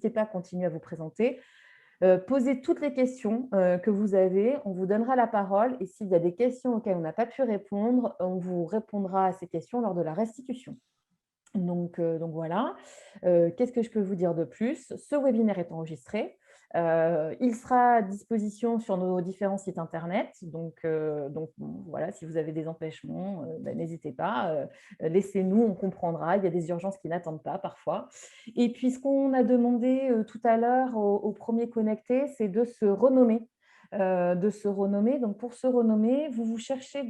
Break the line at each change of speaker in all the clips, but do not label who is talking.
n'hésitez pas à continuer à vous présenter. Posez toutes les questions que vous avez, on vous donnera la parole et s'il y a des questions auxquelles on n'a pas pu répondre, on vous répondra à ces questions lors de la restitution. Donc voilà. Qu'est-ce que je peux vous dire de plus? Ce webinaire est enregistré. Il sera à disposition sur nos différents sites internet. Donc voilà, si vous avez des empêchements, n'hésitez pas. Laissez-nous, on comprendra. Il y a des urgences qui n'attendent pas parfois. Et puis, ce qu'on a demandé tout à l'heure aux premiers connectés, c'est de se renommer. Donc, pour se renommer, vous cherchez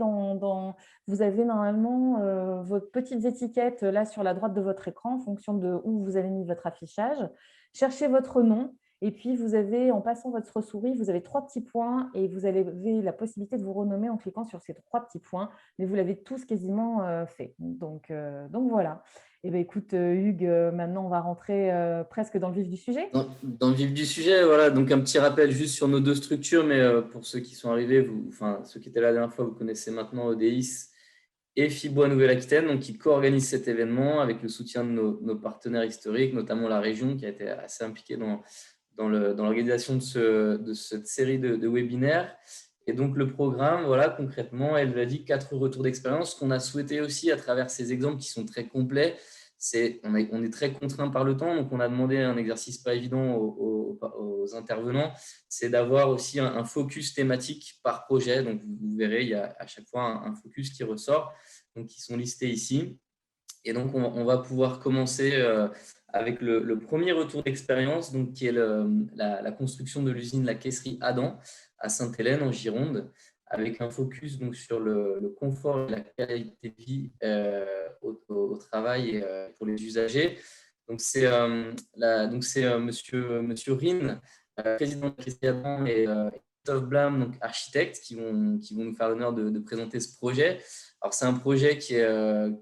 vous avez normalement vos petites étiquettes là sur la droite de votre écran en fonction de où vous avez mis votre affichage. Cherchez votre nom et puis vous avez, en passant votre souris, vous avez 3 petits points et vous avez la possibilité de vous renommer en cliquant sur ces 3 petits points, mais vous l'avez tous quasiment fait. Donc voilà. Eh bien, écoute, Hugues, maintenant on va rentrer presque dans le vif du sujet.
Dans le vif du sujet, voilà. Donc un petit rappel juste sur nos deux structures, mais pour ceux qui sont arrivés, ceux qui étaient là la dernière fois, vous connaissez maintenant ODIS et FIBOA Nouvelle-Aquitaine, donc qui co-organisent cet événement avec le soutien de nos partenaires historiques, notamment la région qui a été assez impliquée dans l'organisation de cette série de webinaires. Et donc le programme, voilà, concrètement, elle l'a dit, 4 retours d'expérience. Ce qu'on a souhaité aussi à travers ces exemples qui sont très complets, on est très contraint par le temps, donc on a demandé un exercice pas évident aux intervenants, c'est d'avoir aussi un focus thématique par projet. Donc vous verrez, il y a à chaque fois un focus qui ressort, donc qui sont listés ici. Et donc on va pouvoir commencer avec le premier retour d'expérience, donc qui est la construction de l'usine La Caisserie Adam à Sainte-Hélène en Gironde, avec un focus donc sur le confort et la qualité de vie au travail et pour les usagers. Donc c'est monsieur Rin, président de la Caisserie Adam, et Christophe Blam, donc architecte, qui vont nous faire l'honneur de présenter ce projet. Alors c'est un projet qui a eu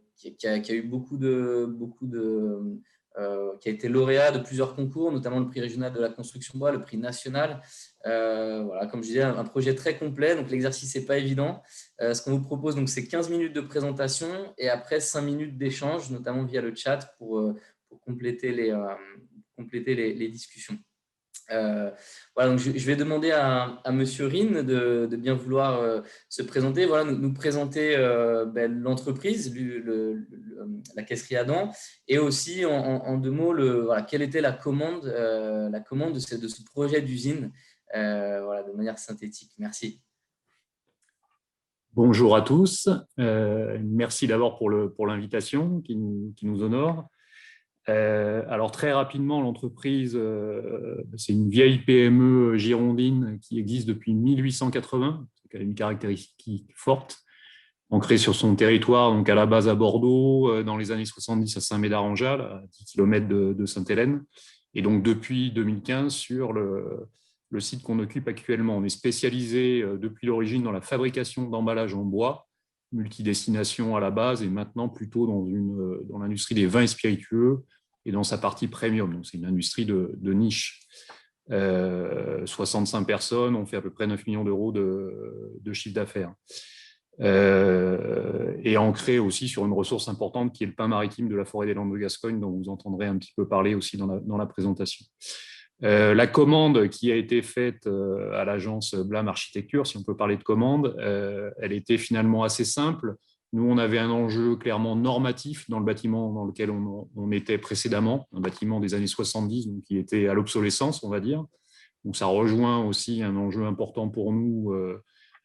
qui a été lauréat de plusieurs concours, notamment le prix régional de la construction bois, le prix national. Voilà, comme je disais, un projet très complet. Donc l'exercice n'est pas évident. Ce qu'on vous propose, donc, c'est 15 minutes de présentation et après 5 minutes d'échange, notamment via le chat pour compléter les discussions. Voilà, donc je vais demander à Monsieur Rin de bien vouloir se présenter, voilà, nous présenter l'entreprise, la Caisserie Adam, et aussi en 2 mots, voilà, quelle était la commande de ce projet d'usine, voilà, de manière synthétique. Merci.
Bonjour à tous. Merci d'abord pour l'invitation qui nous honore. Alors très rapidement, l'entreprise, c'est une vieille PME girondine qui existe depuis 1880, qui a une caractéristique forte, ancrée sur son territoire, donc à la base à Bordeaux, dans les années 70 à Saint-Médard-en-Jalles, à 10 km de Sainte-Hélène, et donc depuis 2015 sur le site qu'on occupe actuellement. On est spécialisé depuis l'origine dans la fabrication d'emballages en bois, multidestination à la base, et maintenant plutôt dans l'industrie des vins et spiritueux et dans sa partie premium. Donc c'est une industrie de niche. 65 personnes, on fait à peu près 9 millions d'euros de chiffre d'affaires. Et ancré aussi sur une ressource importante qui est le pain maritime de la forêt des Landes de Gascogne, dont vous entendrez un petit peu parler aussi dans la présentation. La commande qui a été faite à l'agence Blam Architecture, si on peut parler de commande, elle était finalement assez simple. Nous, on avait un enjeu clairement normatif dans le bâtiment dans lequel on était précédemment, un bâtiment des années 70, donc qui était à l'obsolescence, on va dire. Donc ça rejoint aussi un enjeu important pour nous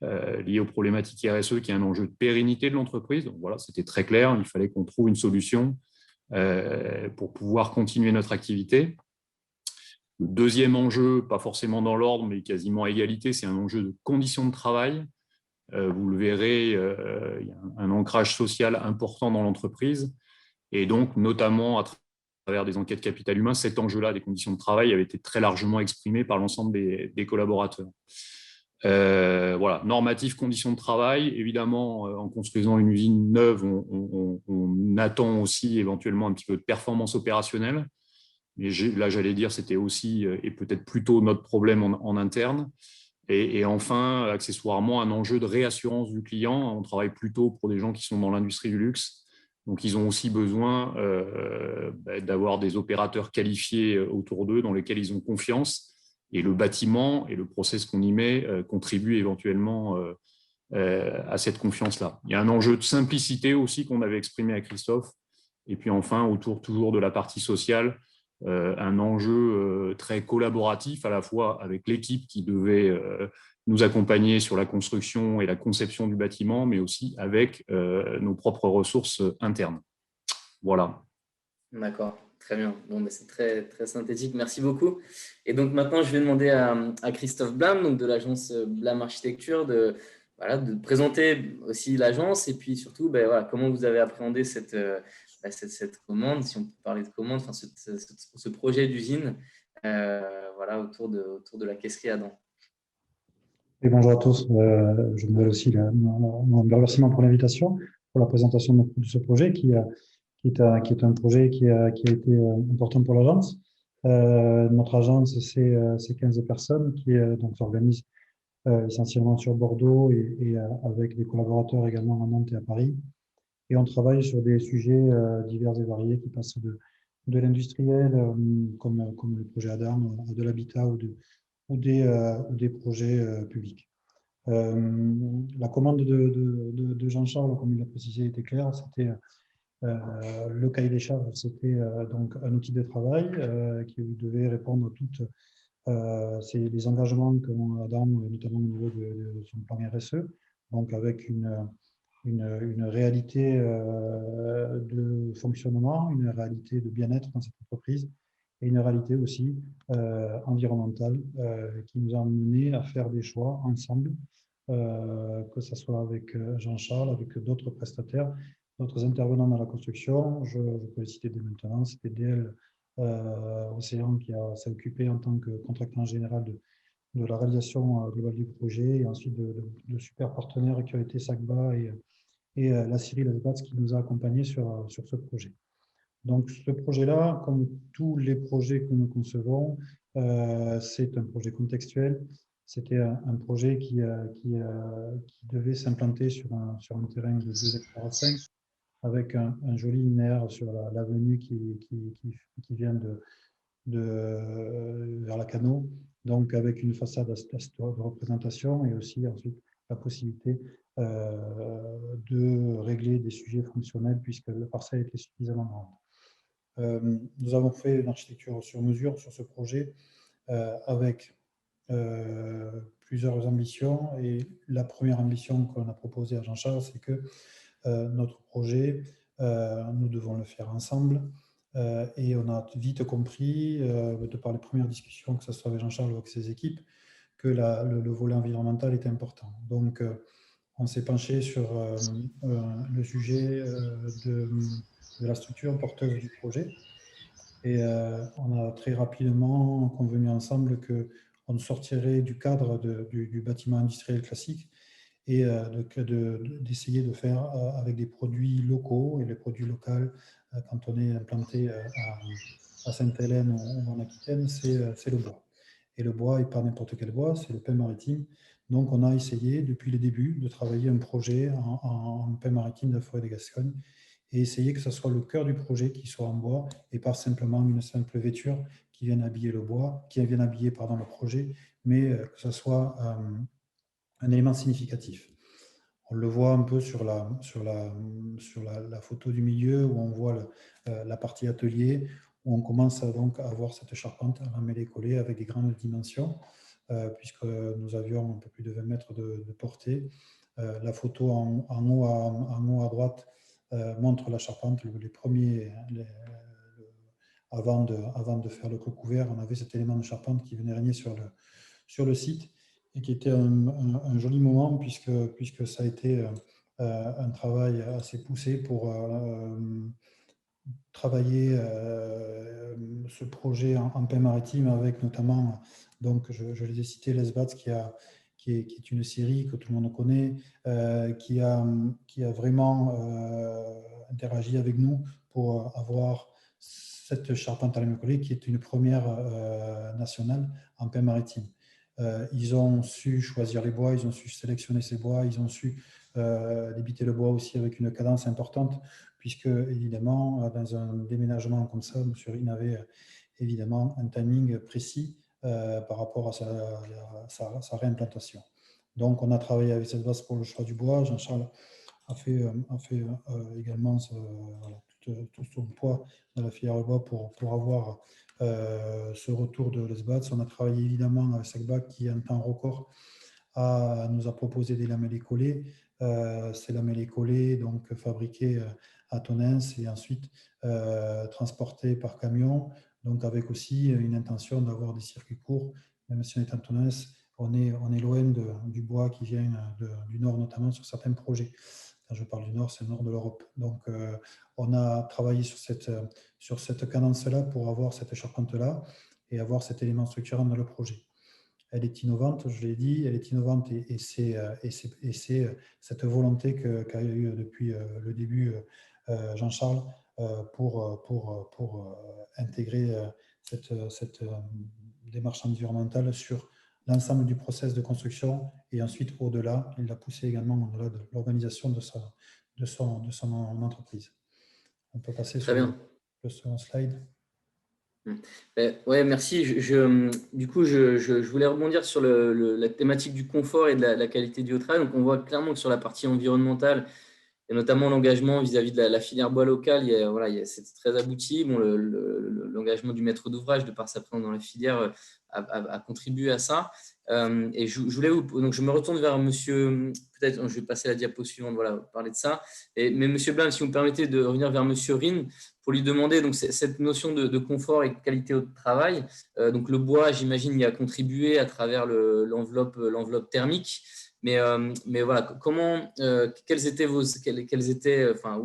lié aux problématiques RSE, qui est un enjeu de pérennité de l'entreprise. Donc voilà, c'était très clair, il fallait qu'on trouve une solution pour pouvoir continuer notre activité. Le deuxième enjeu, pas forcément dans l'ordre, mais quasiment à égalité, c'est un enjeu de conditions de travail. Vous le verrez, il y a un ancrage social important dans l'entreprise. Et donc, notamment à travers des enquêtes capital humain, cet enjeu-là des conditions de travail avait été très largement exprimé par l'ensemble des collaborateurs. Voilà, normatif, conditions de travail. Évidemment, en construisant une usine neuve, on attend aussi éventuellement un petit peu de performance opérationnelle. Mais là, j'allais dire, c'était aussi, et peut-être plutôt notre problème en interne. Et enfin, accessoirement, un enjeu de réassurance du client. On travaille plutôt pour des gens qui sont dans l'industrie du luxe. Donc, ils ont aussi besoin d'avoir des opérateurs qualifiés autour d'eux dans lesquels ils ont confiance. Et le bâtiment et le process qu'on y met contribuent éventuellement à cette confiance-là. Il y a un enjeu de simplicité aussi qu'on avait exprimé à Christophe. Et puis enfin, autour toujours de la partie sociale, un enjeu très collaboratif à la fois avec l'équipe qui devait nous accompagner sur la construction et la conception du bâtiment, mais aussi avec nos propres ressources internes. Voilà.
D'accord, très bien. Bon, mais c'est très, très synthétique. Merci beaucoup. Et donc maintenant, je vais demander à Christophe Blum, donc de l'agence Blum Architecture, voilà, de présenter aussi l'agence et puis surtout voilà, comment vous avez appréhendé cette commande, si on peut parler de commande, enfin, ce projet d'usine voilà, autour de la caisserie Adam.
Et bonjour à tous. Je me donne aussi mon remerciement pour l'invitation, pour la présentation de ce projet qui est un projet qui a été important pour l'agence. Notre agence, c'est 15 personnes qui donc s'organisent essentiellement sur Bordeaux et avec des collaborateurs également à Nantes et à Paris. Et on travaille sur des sujets divers et variés qui passent de l'industriel, comme le projet Adam, à de l'habitat ou des projets publics. La commande de Jean-Charles, comme il l'a précisé, était claire. C'était le cahier des charges, c'était donc un outil de travail qui devait répondre à toutes les engagements que Adam, notamment au niveau de son plan RSE, donc avec une réalité de fonctionnement, une réalité de bien-être dans cette entreprise et une réalité aussi environnementale qui nous a amené à faire des choix ensemble, que ce soit avec Jean-Charles, avec d'autres prestataires, d'autres intervenants dans la construction. Je peux les citer dès maintenant, c'était DL Océan qui s'est occupé en tant que contractant général de la réalisation globale du projet, et ensuite de super partenaires qui ont été SACBA et la Syrie Lesbats qui nous a accompagnés sur ce projet. Donc ce projet-là, comme tous les projets que nous concevons, c'est un projet contextuel. C'était un projet qui devait s'implanter sur un terrain de 2 hectares à 5, avec un joli linéaire sur l'avenue qui vient vers la Cano, donc avec une façade de représentation et aussi ensuite la possibilité de régler des sujets fonctionnels puisque la parcelle était suffisamment grande. Nous avons fait une architecture sur mesure sur ce projet avec plusieurs ambitions, et la première ambition qu'on a proposée à Jean-Charles, c'est que notre projet, nous devons le faire ensemble. Et on a vite compris, de par les premières discussions, que ce soit avec Jean-Charles ou avec ses équipes, que le volet environnemental était important. Donc, on s'est penché sur le sujet de la structure porteuse du projet. Et on a très rapidement convenu ensemble qu'on sortirait du cadre du bâtiment industriel classique et d'essayer de faire avec des produits locaux. Et les produits locaux, quand on est implanté à Sainte-Hélène ou en Aquitaine, c'est le bois. Et le bois, et pas n'importe quel bois, c'est le pin maritime. Donc on a essayé depuis le début de travailler un projet en pin maritime de la forêt de Gascogne et essayer que ce soit le cœur du projet qui soit en bois et pas simplement une simple vêture qui vienne habiller le bois, qui vienne habiller le projet, mais que ce soit un élément significatif. On le voit un peu sur la photo du milieu où on voit la partie atelier, où on commence donc à avoir cette charpente à mêlée-collée avec des grandes dimensions, puisque nous avions un peu plus de 20 mètres de portée. La photo en haut à droite montre la charpente, les premiers, avant de faire le recouvert, on avait cet élément de charpente qui venait régner sur le site, et qui était un joli moment puisque ça a été un travail assez poussé pour travailler ce projet en paix maritime avec notamment, donc je les ai cités, Lesbats qui est une série que tout le monde connaît, qui a vraiment interagi avec nous pour avoir cette charpente à la collée qui est une première nationale en paix maritime. Ils ont su choisir les bois, ils ont su sélectionner ces bois, ils ont su débiter le bois aussi avec une cadence importante puisque évidemment, dans un déménagement comme ça, M. Rine avait évidemment un timing précis par rapport à sa réimplantation. Donc, on a travaillé avec cette base pour le choix du bois. Jean-Charles a fait également voilà, tout son poids dans la filière bois pour avoir ce retour de l'ESBATS. On a travaillé évidemment avec SACBAC qui, en temps record, nous a proposé des lamellés collés. Ces lamellés collés, donc fabriqués à Tonnes et ensuite transportés par camion, donc avec aussi une intention d'avoir des circuits courts. Même si on est à Tonnes, on est loin du bois qui vient du nord, notamment sur certains projets. Quand je parle du nord, c'est le nord de l'Europe. Donc, on a travaillé sur cette cadence-là pour avoir cette charpente-là et avoir cet élément structurant dans le projet. Elle est innovante, je l'ai dit, elle est innovante et c'est cette volonté qu'a eu depuis le début Jean-Charles pour intégrer cette démarche environnementale sur l'ensemble du process de construction et ensuite au-delà, il l'a poussé également au-delà de l'organisation de son entreprise. On peut passer sur le second slide.
Ouais, merci. Du coup, je voulais rebondir sur la thématique du confort et de la qualité du travail. Donc, on voit clairement que sur la partie environnementale, et notamment l'engagement vis-à-vis de la filière bois locale, c'est très abouti. Bon, l'engagement du maître d'ouvrage, de par sa présence dans la filière, a contribué à ça. Et je voulais donc je me retourne vers monsieur, peut-être je vais passer à la diapo suivante, voilà, parler de ça. Mais monsieur Blum, si vous me permettez de revenir vers monsieur Rine, pour lui demander donc, cette notion de confort et de qualité au travail. Donc, le bois, j'imagine, y a contribué à travers l'enveloppe thermique. Mais voilà, comment, où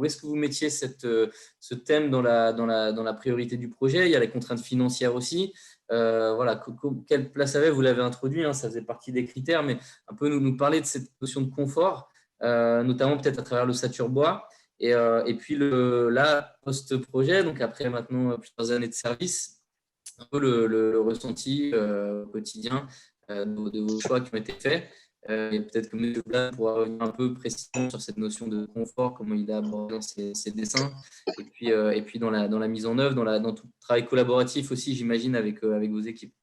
est-ce que vous mettiez ce thème dans la priorité du projet? Il y a les contraintes financières aussi. Voilà, quelle place avait, vous l'avez introduit, hein, ça faisait partie des critères, mais un peu nous parler de cette notion de confort, notamment peut-être à travers l'ossature bois. Et puis là, post-projet, donc après maintenant plusieurs années de service, un peu le ressenti au quotidien de vos choix qui ont été faits. Et peut-être que M. Blanc pourra revenir un peu précisément sur cette notion de confort, comment il a abordé dans ses dessins, et puis dans la mise en œuvre, dans tout le travail collaboratif aussi, j'imagine, avec vos équipes.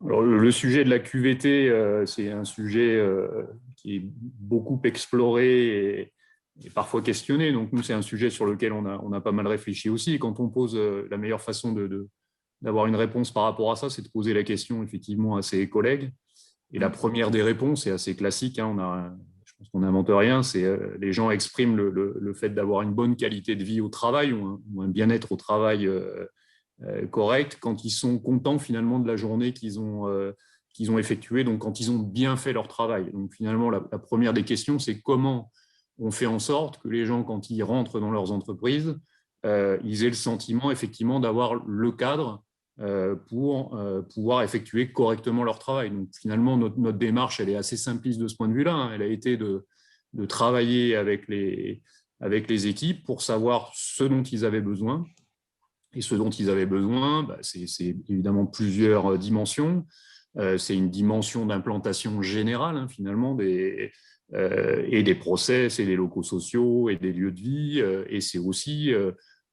Alors, le sujet de la QVT, c'est un sujet qui est beaucoup exploré et parfois questionné. Donc, nous, c'est un sujet sur lequel on a pas mal réfléchi aussi. Et quand on pose la meilleure façon d'avoir une réponse par rapport à ça, c'est de poser la question effectivement à ses collègues. Et la première des réponses est assez classique. Hein, je pense qu'on n'invente rien. C'est les gens expriment le fait d'avoir une bonne qualité de vie au travail ou un bien-être au travail correct quand ils sont contents finalement de la journée qu'ils ont effectuée, donc quand ils ont bien fait leur travail. Donc finalement, la première des questions, c'est comment on fait en sorte que les gens, quand ils rentrent dans leurs entreprises, ils aient le sentiment effectivement d'avoir le cadre pour pouvoir effectuer correctement leur travail. Donc finalement, notre démarche, elle est assez simpliste de ce point de vue-là. Hein. Elle a été de travailler avec les équipes pour savoir ce dont ils avaient besoin. Et ce dont ils avaient besoin, c'est évidemment plusieurs dimensions. C'est une dimension d'implantation générale, hein, finalement, et des process, et des locaux sociaux, et des lieux de vie. Et c'est aussi,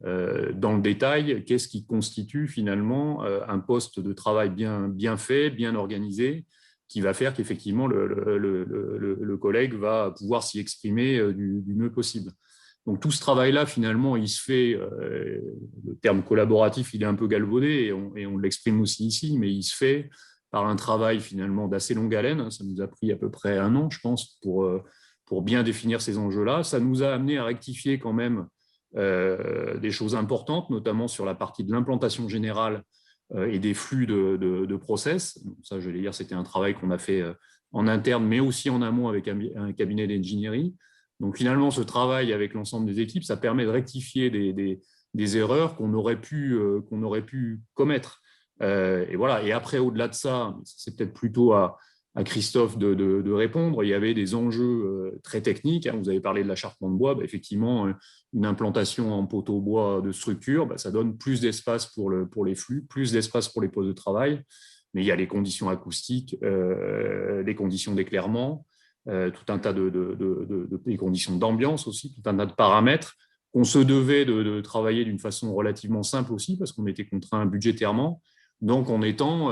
dans le détail, qu'est-ce qui constitue finalement un poste de travail bien fait, bien organisé, qui va faire qu'effectivement, le collègue va pouvoir s'y exprimer du mieux possible. Donc tout ce travail-là, finalement, il se fait, le terme collaboratif, il est un peu galvaudé et on l'exprime aussi ici, mais il se fait par un travail finalement d'assez longue haleine. Ça nous a pris à peu près 1 an, je pense, pour bien définir ces enjeux-là. Ça nous a amené à rectifier quand même des choses importantes, notamment sur la partie de l'implantation générale et des flux de process. Donc ça, je vais dire, c'était un travail qu'on a fait en interne, mais aussi en amont avec un cabinet d'ingénierie. Donc finalement, ce travail avec l'ensemble des équipes, ça permet de rectifier des erreurs qu'on aurait pu commettre. Et voilà. Et après, au-delà de ça, c'est peut-être plutôt à Christophe de répondre. Il y avait des enjeux très techniques. Hein. Vous avez parlé de l'acharpement de bois. Effectivement, une implantation en poteau bois de structure, ça donne plus d'espace pour les flux, plus d'espace pour les postes de travail. Mais il y a les conditions acoustiques, les conditions d'éclairement. tout un tas des conditions d'ambiance aussi, tout un tas de paramètres qu'on se devait de travailler d'une façon relativement simple aussi, parce qu'on était contraint budgétairement, donc en étant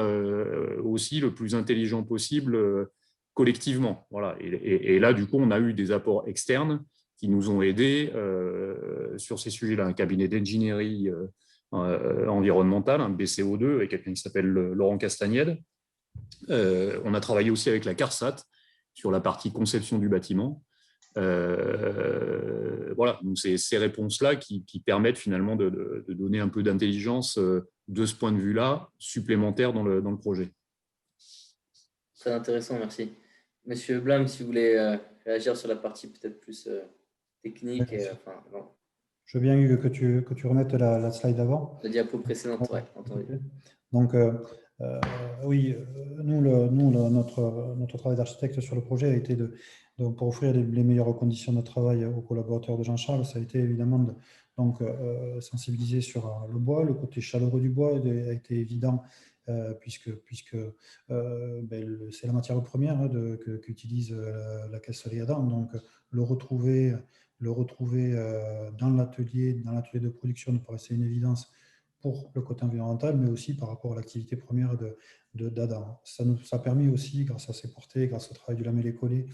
aussi le plus intelligent possible collectivement. Voilà. Et là, du coup, on a eu des apports externes qui nous ont aidés sur ces sujets-là. Un cabinet d'ingénierie environnementale, un BCO2, avec quelqu'un qui s'appelle Laurent Castagnède. On a travaillé aussi avec la CARSAT sur la partie conception du bâtiment. Voilà, donc c'est ces réponses-là qui permettent finalement de donner un peu d'intelligence de ce point de vue-là, supplémentaire dans le projet.
Très intéressant, merci. Monsieur Blum, si vous voulez réagir sur la partie peut-être plus technique.
Je veux bien, Hugues, que tu remettes la slide d'avant.
La diapo précédente, ouais, entendu.
Donc, oui, notre travail d'architecte sur le projet a été pour offrir les meilleures conditions de travail aux collaborateurs de Jean-Charles. Ça a été évidemment sensibiliser sur le bois. Le côté chaleureux du bois a été évident puisque c'est la matière première qu'utilise la caisserie Adam. Donc, le retrouver dans l'atelier de production nous paraissait une évidence pour le côté environnemental, mais aussi par rapport à l'activité première d'Adam. Ça a permis aussi, grâce à ses portées, grâce au travail du lamellé-collé,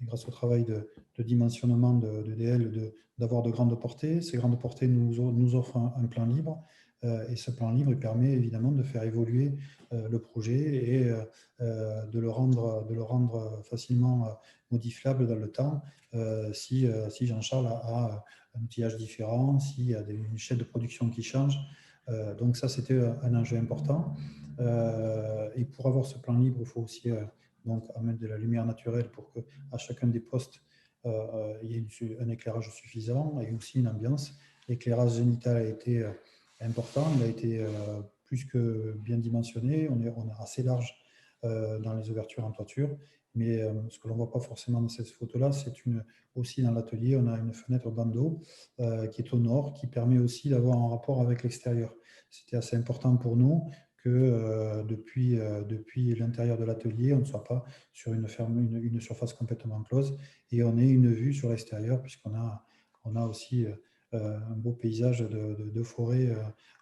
et grâce au travail de dimensionnement de DL, d'avoir de grandes portées. Ces grandes portées nous offrent un plan libre, et ce plan libre il permet évidemment de faire évoluer le projet et de le rendre facilement modifiable dans le temps si Jean-Charles a un outillage différent, s'il y a une chaîne de production qui change. Donc ça, c'était un enjeu important. Et pour avoir ce plan libre, il faut aussi donc amener de la lumière naturelle pour qu'à chacun des postes, il y ait un éclairage suffisant et aussi une ambiance. L'éclairage génital a été important, il a été plus que bien dimensionné. On est assez large dans les ouvertures en toiture. Mais ce que l'on ne voit pas forcément dans cette photo-là, c'est aussi dans l'atelier, on a une fenêtre bandeau qui est au nord, qui permet aussi d'avoir un rapport avec l'extérieur. C'était assez important pour nous que depuis l'intérieur de l'atelier, on ne soit pas sur une surface complètement close et on ait une vue sur l'extérieur, puisqu'on a aussi un beau paysage de forêt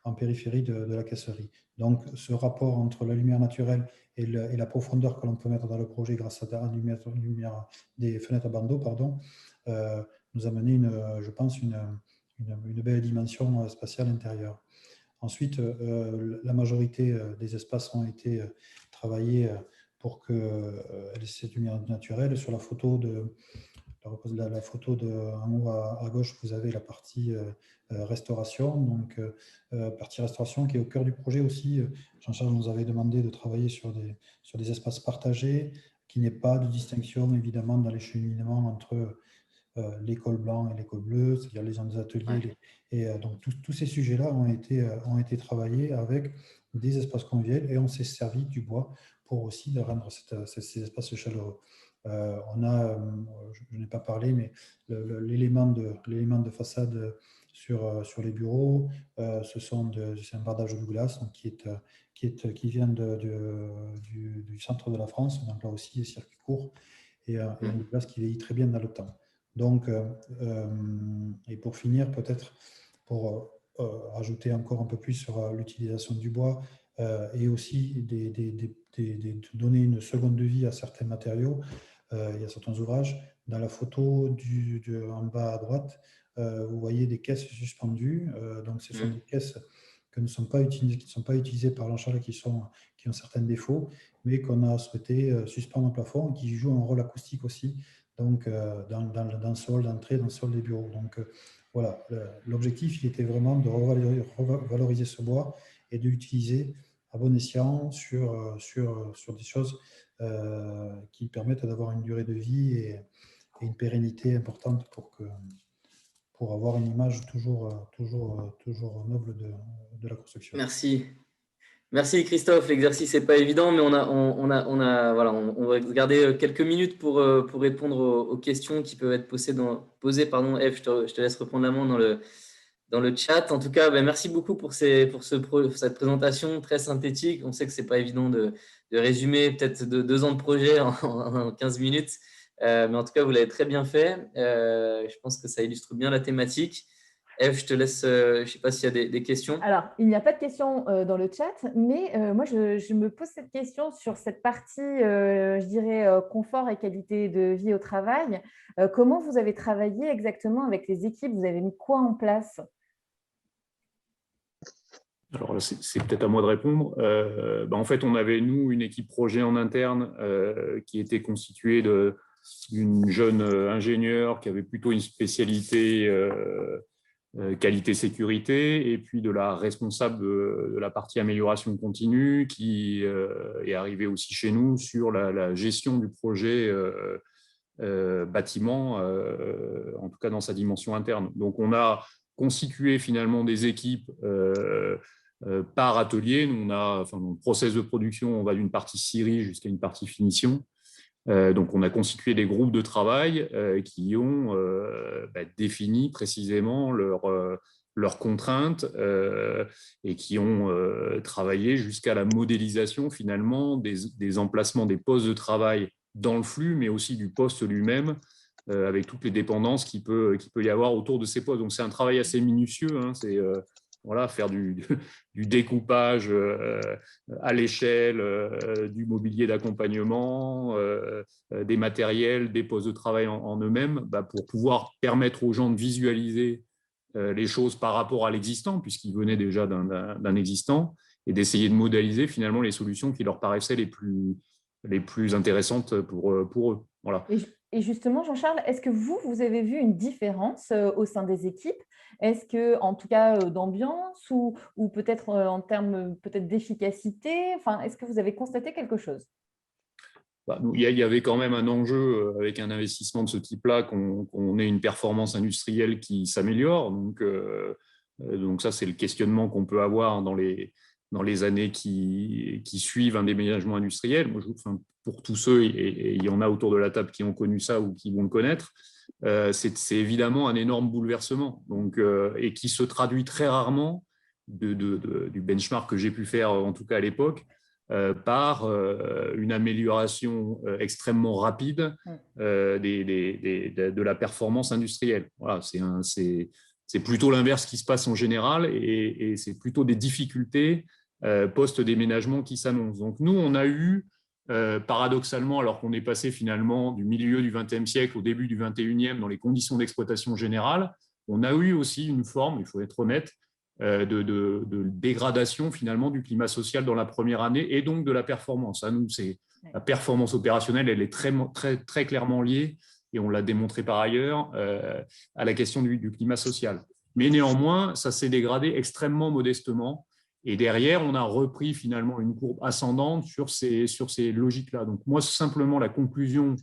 en périphérie de la caisserie. Donc, ce rapport entre la lumière naturelle et la profondeur que l'on peut mettre dans le projet grâce à la lumière des fenêtres bandeaux, nous a mené, je pense, une belle dimension spatiale intérieure. Ensuite, la majorité des espaces ont été travaillés pour que cette lumière naturelle. Sur la photo en haut à gauche, vous avez la partie restauration. Donc, partie restauration qui est au cœur du projet aussi. Jean-Charles nous avait demandé de travailler sur des espaces partagés, qu'il n'y ait pas de distinction évidemment dans les cheminements entre l'école blanc et l'école bleue, c'est-à-dire les gens des ateliers. Ouais. Donc, tous ces sujets-là ont été travaillés avec des espaces conviviaux et on s'est servi du bois pour aussi rendre ces espaces chaleureux. Je n'ai pas parlé, mais l'élément de façade sur les bureaux, c'est un bardage de glace donc, qui vient du centre de la France, donc là aussi, circuit court, et une glace qui vieillit très bien dans le temps. Donc, et pour finir, peut-être pour ajouter encore un peu plus sur l'utilisation du bois et aussi donner une seconde vie à certains matériaux, il y a certains ouvrages. Dans la photo en bas à droite, vous voyez des caisses suspendues. Donc, ce sont des caisses qui ne sont pas utilisées par Jean-Charles, qui ont certains défauts, mais qu'on a souhaité suspendre au plafond et qui jouent un rôle acoustique aussi. Donc, dans le sol d'entrée, dans le sol des bureaux. Donc, voilà, l'objectif, il était vraiment de revaloriser ce bois et de l'utiliser à bon escient sur des choses qui permettent d'avoir une durée de vie et une pérennité importante pour avoir une image toujours noble de la construction.
Merci Christophe, l'exercice n'est pas évident, mais on va garder quelques minutes pour répondre aux questions qui peuvent être posées. Eve, je te laisse reprendre la main dans le chat. En tout cas, merci beaucoup pour cette présentation très synthétique. On sait que ce n'est pas évident de résumer peut-être 2 ans de projet en 15 minutes. Mais en tout cas, vous l'avez très bien fait. Je pense que ça illustre bien la thématique. Eve, je te laisse, je ne sais pas s'il y a des questions.
Alors, il n'y a pas de questions dans le chat, mais moi, je me pose cette question sur cette partie, je dirais, confort et qualité de vie au travail. Comment vous avez travaillé exactement avec les équipes? Vous avez mis quoi en place?
Alors là, c'est peut-être à moi de répondre. En fait, on avait, nous, une équipe projet en interne qui était constituée d'une jeune ingénieure qui avait plutôt une spécialité qualité-sécurité, et puis de la responsable de la partie amélioration continue qui est arrivée aussi chez nous sur la gestion du projet bâtiment, en tout cas dans sa dimension interne. Donc, on a constitué finalement des équipes par atelier. Nous, on a, enfin, dans le process de production, on va d'une partie scierie jusqu'à une partie finition. Donc, on a constitué des groupes de travail qui ont défini précisément leurs contraintes et qui ont travaillé jusqu'à la modélisation finalement des emplacements des postes de travail dans le flux, mais aussi du poste lui-même, avec toutes les dépendances qu'il peut y avoir autour de ces postes. Donc, c'est un travail assez minutieux. Hein, c'est voilà, faire du découpage à l'échelle, du mobilier d'accompagnement, des matériels, des postes de travail en eux-mêmes, pour pouvoir permettre aux gens de visualiser les choses par rapport à l'existant, puisqu'ils venaient déjà d'un existant, et d'essayer de modéliser finalement les solutions qui leur paraissaient les plus intéressantes pour eux. Voilà.
Et justement, Jean-Charles, est-ce que vous avez vu une différence au sein des équipes? Est-ce que, en tout cas, d'ambiance ou peut-être en termes peut-être d'efficacité? Enfin, est-ce que vous avez constaté quelque chose?
Il y avait quand même un enjeu avec un investissement de ce type-là, qu'on ait une performance industrielle qui s'améliore. Donc ça, c'est le questionnement qu'on peut avoir dans les années qui suivent un déménagement industriel. Moi, pour tous ceux, et il y en a autour de la table qui ont connu ça ou qui vont le connaître, c'est évidemment un énorme bouleversement, et qui se traduit très rarement du benchmark que j'ai pu faire, en tout cas à l'époque, par une amélioration extrêmement rapide de la performance industrielle. Voilà, c'est plutôt l'inverse qui se passe en général, et c'est plutôt des difficultés post-déménagement qui s'annoncent. Donc nous, on a eu, paradoxalement, alors qu'on est passé finalement du milieu du XXe siècle au début du XXIe dans les conditions d'exploitation générale, on a eu aussi une forme, il faut être honnête, de dégradation finalement du climat social dans la première année, et donc de la performance. À nous, la performance opérationnelle, elle est très, très, très clairement liée, et on l'a démontré par ailleurs, à la question du climat social. Mais néanmoins, ça s'est dégradé extrêmement modestement, et derrière, on a repris finalement une courbe ascendante sur ces logiques-là. Donc moi, simplement, la conclusion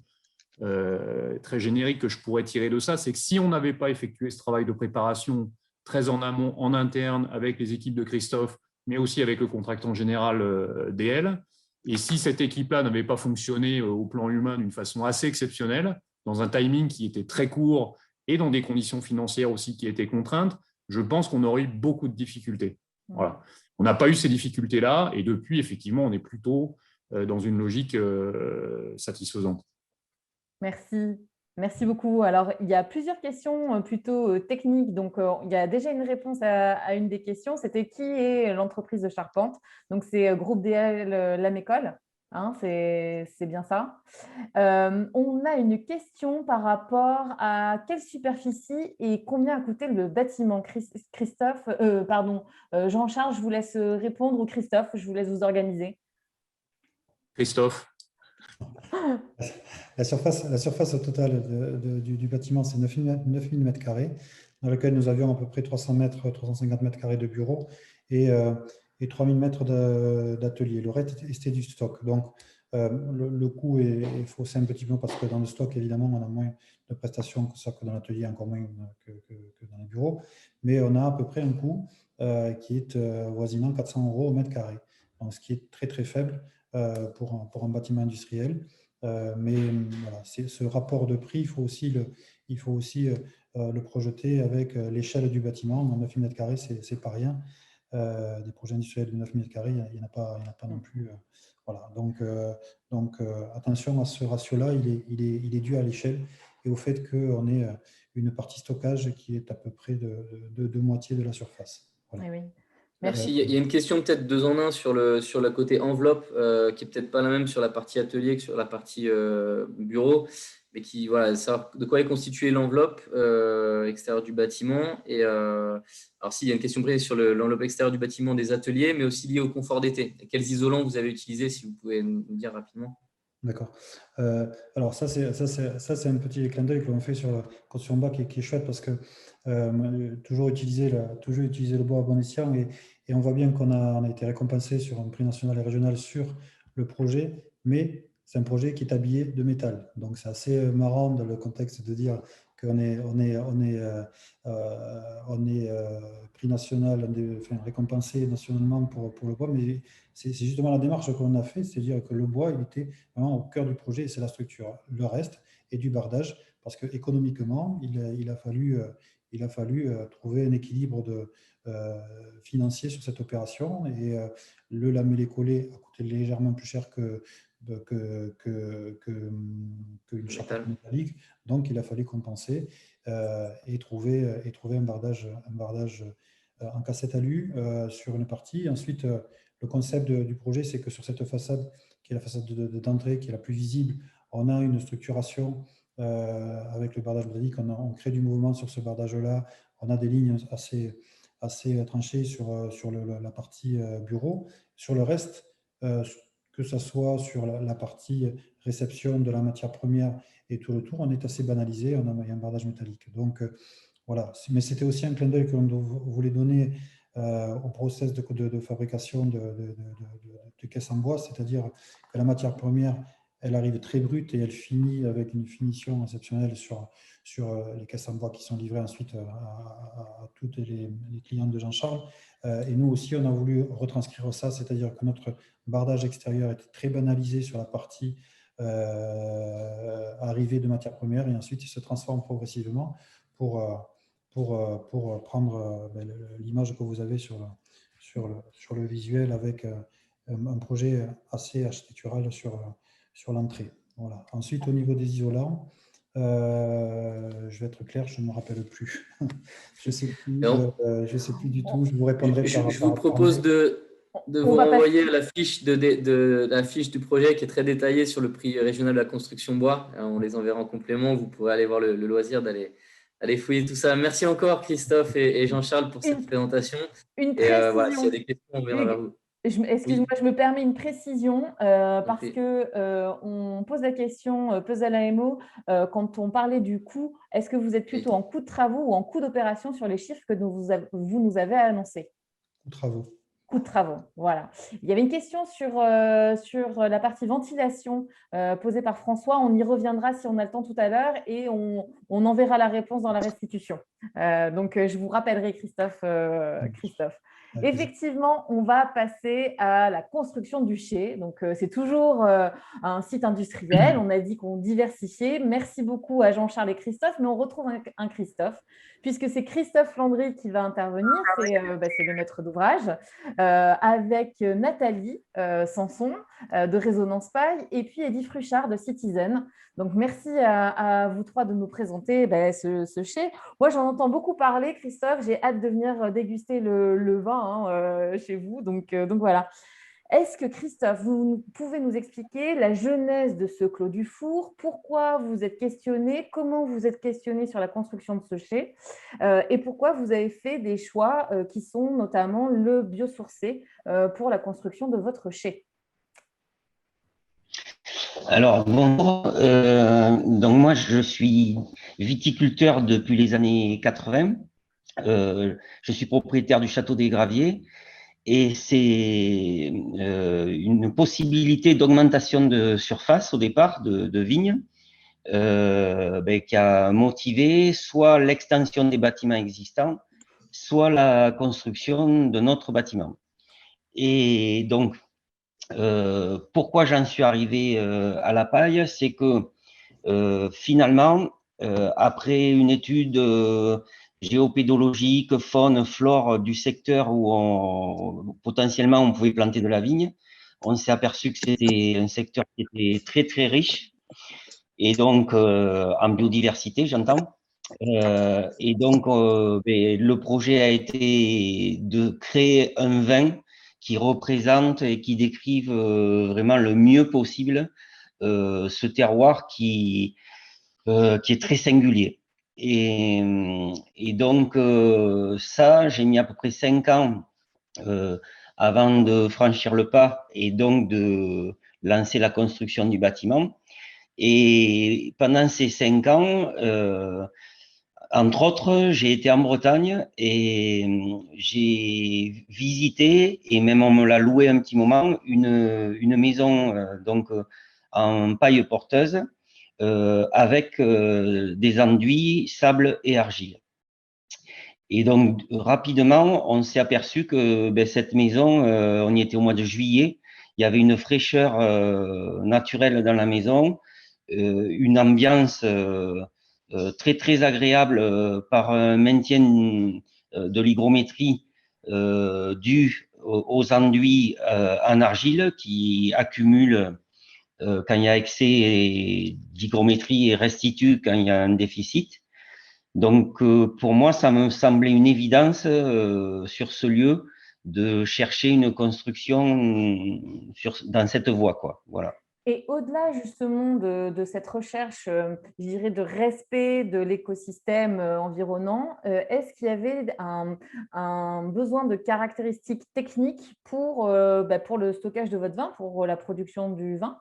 très générique que je pourrais tirer de ça, c'est que si on n'avait pas effectué ce travail de préparation très en amont, en interne, avec les équipes de Christophe, mais aussi avec le contractant général DL, et si cette équipe-là n'avait pas fonctionné au plan humain d'une façon assez exceptionnelle, dans un timing qui était très court et dans des conditions financières aussi qui étaient contraintes, je pense qu'on aurait eu beaucoup de difficultés. Voilà. On n'a pas eu ces difficultés-là, et depuis, effectivement, on est plutôt dans une logique satisfaisante.
Merci. Merci beaucoup. Alors, il y a plusieurs questions plutôt techniques. Donc, il y a déjà une réponse à une des questions. C'était qui est l'entreprise de charpente? Donc, c'est Groupe DL Lamécole. Hein, c'est bien ça. On a une question par rapport à quelle superficie et combien a coûté le bâtiment. Christophe, Jean-Charles, je vous laisse répondre, ou Christophe, je vous laisse vous organiser.
Christophe.
La surface totale du bâtiment, c'est 9000 m², dans lequel nous avions à peu près 350 m² de bureaux et 3000 mètres d'atelier. Le reste, c'était du stock. Donc, le coût est faussé un petit peu parce que dans le stock, évidemment, on a moins de prestations que dans l'atelier, encore moins que dans les bureaux. Mais on a à peu près un coût qui est voisinant 400 € au mètre carré. Donc, ce qui est très, très faible pour un bâtiment industriel. Mais voilà, ce rapport de prix, il faut aussi le projeter avec l'échelle du bâtiment. 9000 m², c'est pas rien. des projets industriels de 9 mètres carrés, il n'y en a pas non plus. Voilà. Donc attention à ce ratio-là, il est dû à l'échelle et au fait qu'on ait une partie stockage qui est à peu près de moitié de la surface. Voilà.
Oui.
Merci. Il y a une question peut-être 2 en 1 sur la côté enveloppe, qui est peut-être pas la même sur la partie atelier que sur la partie bureau, mais qui, voilà, savoir de quoi est constituée l'enveloppe extérieure du bâtiment. Et alors, s'il y a une question précise sur l'enveloppe extérieure du bâtiment des ateliers, mais aussi liée au confort d'été. Quels isolants vous avez utilisés, si vous pouvez nous dire rapidement?
D'accord. Alors ça c'est un petit clin d'œil que l'on fait sur la construction bas qui est chouette parce que toujours utiliser le bois à bon escient et on voit bien qu'on a été récompensé sur un prix national et régional sur le projet, mais c'est un projet qui est habillé de métal. Donc c'est assez marrant dans le contexte de dire qu'on est prix national, enfin, récompensé nationalement pour le bois, mais c'est justement la démarche qu'on a fait, c'est-à-dire que le bois, il était vraiment au cœur du projet et c'est la structure. Le reste est du bardage parce que économiquement, il a fallu trouver un équilibre financier sur cette opération et le lamellé-collé a coûté légèrement plus cher qu'une charpente métallique, donc il a fallu compenser et trouver un bardage en cassette alu sur une partie. Ensuite, le concept du projet, c'est que sur cette façade, qui est la façade d'entrée, qui est la plus visible, on a une structuration avec le bardage métallique, on crée du mouvement sur ce bardage-là, on a des lignes assez tranchées sur la partie bureau. Sur le reste, que ce soit sur la partie réception de la matière première et tout le tour, on est assez banalisé, on a un bardage métallique. Donc voilà, mais c'était aussi un clin d'œil que l'on voulait donner au process de fabrication de caisses en bois, c'est-à-dire que la matière première, elle arrive très brute et elle finit avec une finition exceptionnelle sur les caisses en bois qui sont livrées ensuite à tous les clients de Jean-Charles. Et nous aussi, on a voulu retranscrire ça, c'est-à-dire que notre bardage extérieur était très banalisé sur la partie arrivée de matière première et ensuite il se transforme progressivement pour prendre l'image que vous avez sur le visuel avec un projet assez architectural sur l'entrée. Voilà. Ensuite, au niveau des isolants, je vais être clair, je ne me rappelle plus. Je sais plus du tout. Je vous répondrai
Je vous propose de vous renvoyer la fiche la fiche du projet qui est très détaillée sur le prix régional de la construction bois. On les enverra en complément. Vous pourrez aller voir le loisir d'aller fouiller tout ça. Merci encore Christophe et Jean-Charles pour cette présentation.
Une précision.
Voilà, s'il y a des questions, on viendra vers vous.
Excuse-moi, je me permets une précision parce qu'on pose la question, Puzzle AMO, quand on parlait du coût, est-ce que vous êtes plutôt en coût de travaux ou en coût d'opération sur les chiffres que vous nous avez annoncés?
Coût de travaux.
Coût de travaux, voilà. Il y avait une question sur la partie ventilation posée par François. On y reviendra si on a le temps tout à l'heure et on enverra la réponse dans la restitution. Donc, je vous rappellerai, Christophe. Effectivement, on va passer à la construction du chai. Donc, c'est toujours un site industriel. On a dit qu'on diversifiait. Merci beaucoup à Jean-Charles et Christophe, mais on retrouve un Christophe, puisque c'est Christophe Landry qui va intervenir. C'est le maître d'ouvrage, avec Nathalie Sanson de Résonance Paille et puis Edith Fruchard de Citizen. Donc, merci à vous trois de nous présenter ce chai. Moi, j'en entends beaucoup parler, Christophe. J'ai hâte de venir déguster le vin chez vous. Donc voilà. Est-ce que, Christophe, vous pouvez nous expliquer la genèse de ce Clos du Four? Pourquoi vous êtes questionné? Comment vous êtes questionné sur la construction de ce chai? Et pourquoi vous avez fait des choix qui sont notamment le biosourcé pour la construction de votre chai?
Alors, bonjour. Donc moi, je suis viticulteur depuis les années 80. Je suis propriétaire du Château des Graviers et c'est une possibilité d'augmentation de surface au départ de vignes qui a motivé soit l'extension des bâtiments existants, soit la construction de notre bâtiment. Et donc, pourquoi j'en suis arrivé à la paille, c'est que finalement, après une étude, géopédologique, faune, flore du secteur où potentiellement on pouvait planter de la vigne. On s'est aperçu que c'était un secteur qui était très, très riche, et donc en biodiversité, j'entends. Et donc, le projet a été de créer un vin qui représente et qui décrive vraiment le mieux possible ce terroir qui est très singulier. Et donc, ça, j'ai mis à peu près 5 ans avant de franchir le pas et donc de lancer la construction du bâtiment. Et pendant ces 5 ans, entre autres, j'ai été en Bretagne et j'ai visité, et même on me l'a loué un petit moment, une maison en paille porteuse avec des enduits, sable et argile. Et donc, rapidement, on s'est aperçu que cette maison, on y était au mois de juillet, il y avait une fraîcheur naturelle dans la maison, une ambiance très, très agréable par un maintien de l'hygrométrie dû aux enduits en argile qui accumulent quand il y a excès d'hygrométrie et restituent quand il y a un déficit. Donc, pour moi, ça me semblait une évidence sur ce lieu de chercher une construction dans cette voie, quoi. Voilà.
Et au-delà justement de cette recherche, je dirais, de respect de l'écosystème environnant, est-ce qu'il y avait un besoin de caractéristiques techniques pour le stockage de votre vin, pour la production du vin?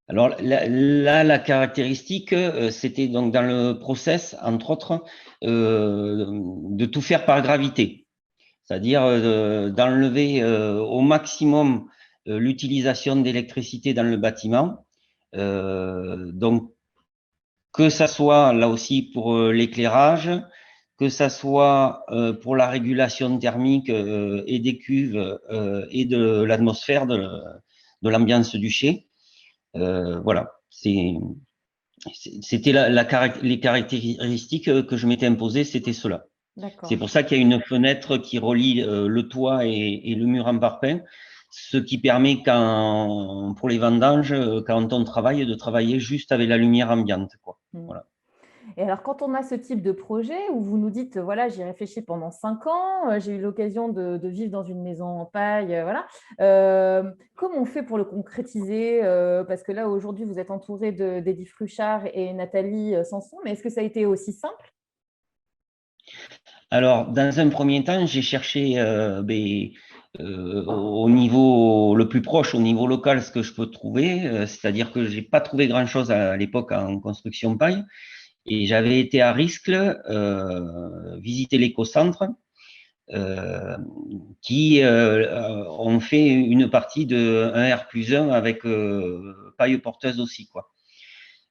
Alors là, la caractéristique, c'était donc dans le process, entre autres, de tout faire par gravité, c'est-à-dire d'enlever au maximum l'utilisation d'électricité dans le bâtiment. Donc, que ça soit là aussi pour l'éclairage, que ça soit pour la régulation thermique et des cuves et de l'atmosphère, de l'ambiance du chai. Voilà, c'était les caractéristiques que je m'étais imposées, c'était cela. C'est pour ça qu'il y a une fenêtre qui relie le toit et le mur en parpaing, ce qui permet pour les vendanges, quand on travaille, de travailler juste avec la lumière ambiante, quoi. Voilà.
Et alors, quand on a ce type de projet où vous nous dites, voilà, j'y réfléchi pendant 5 ans, j'ai eu l'occasion de vivre dans une maison en paille, voilà. Comment on fait pour le concrétiser? Parce que là, aujourd'hui, vous êtes entouré d'Edith Fruchard et Nathalie Sanson, mais est-ce que ça a été aussi simple?
Alors, dans un premier temps, j'ai cherché au niveau le plus proche, au niveau local, ce que je peux trouver. C'est-à-dire que j'ai pas trouvé grand-chose à l'époque en construction paille. Et j'avais été à Riscle visiter l'éco-centre qui ont fait une partie de 1R+1 avec paille porteuse aussi, quoi.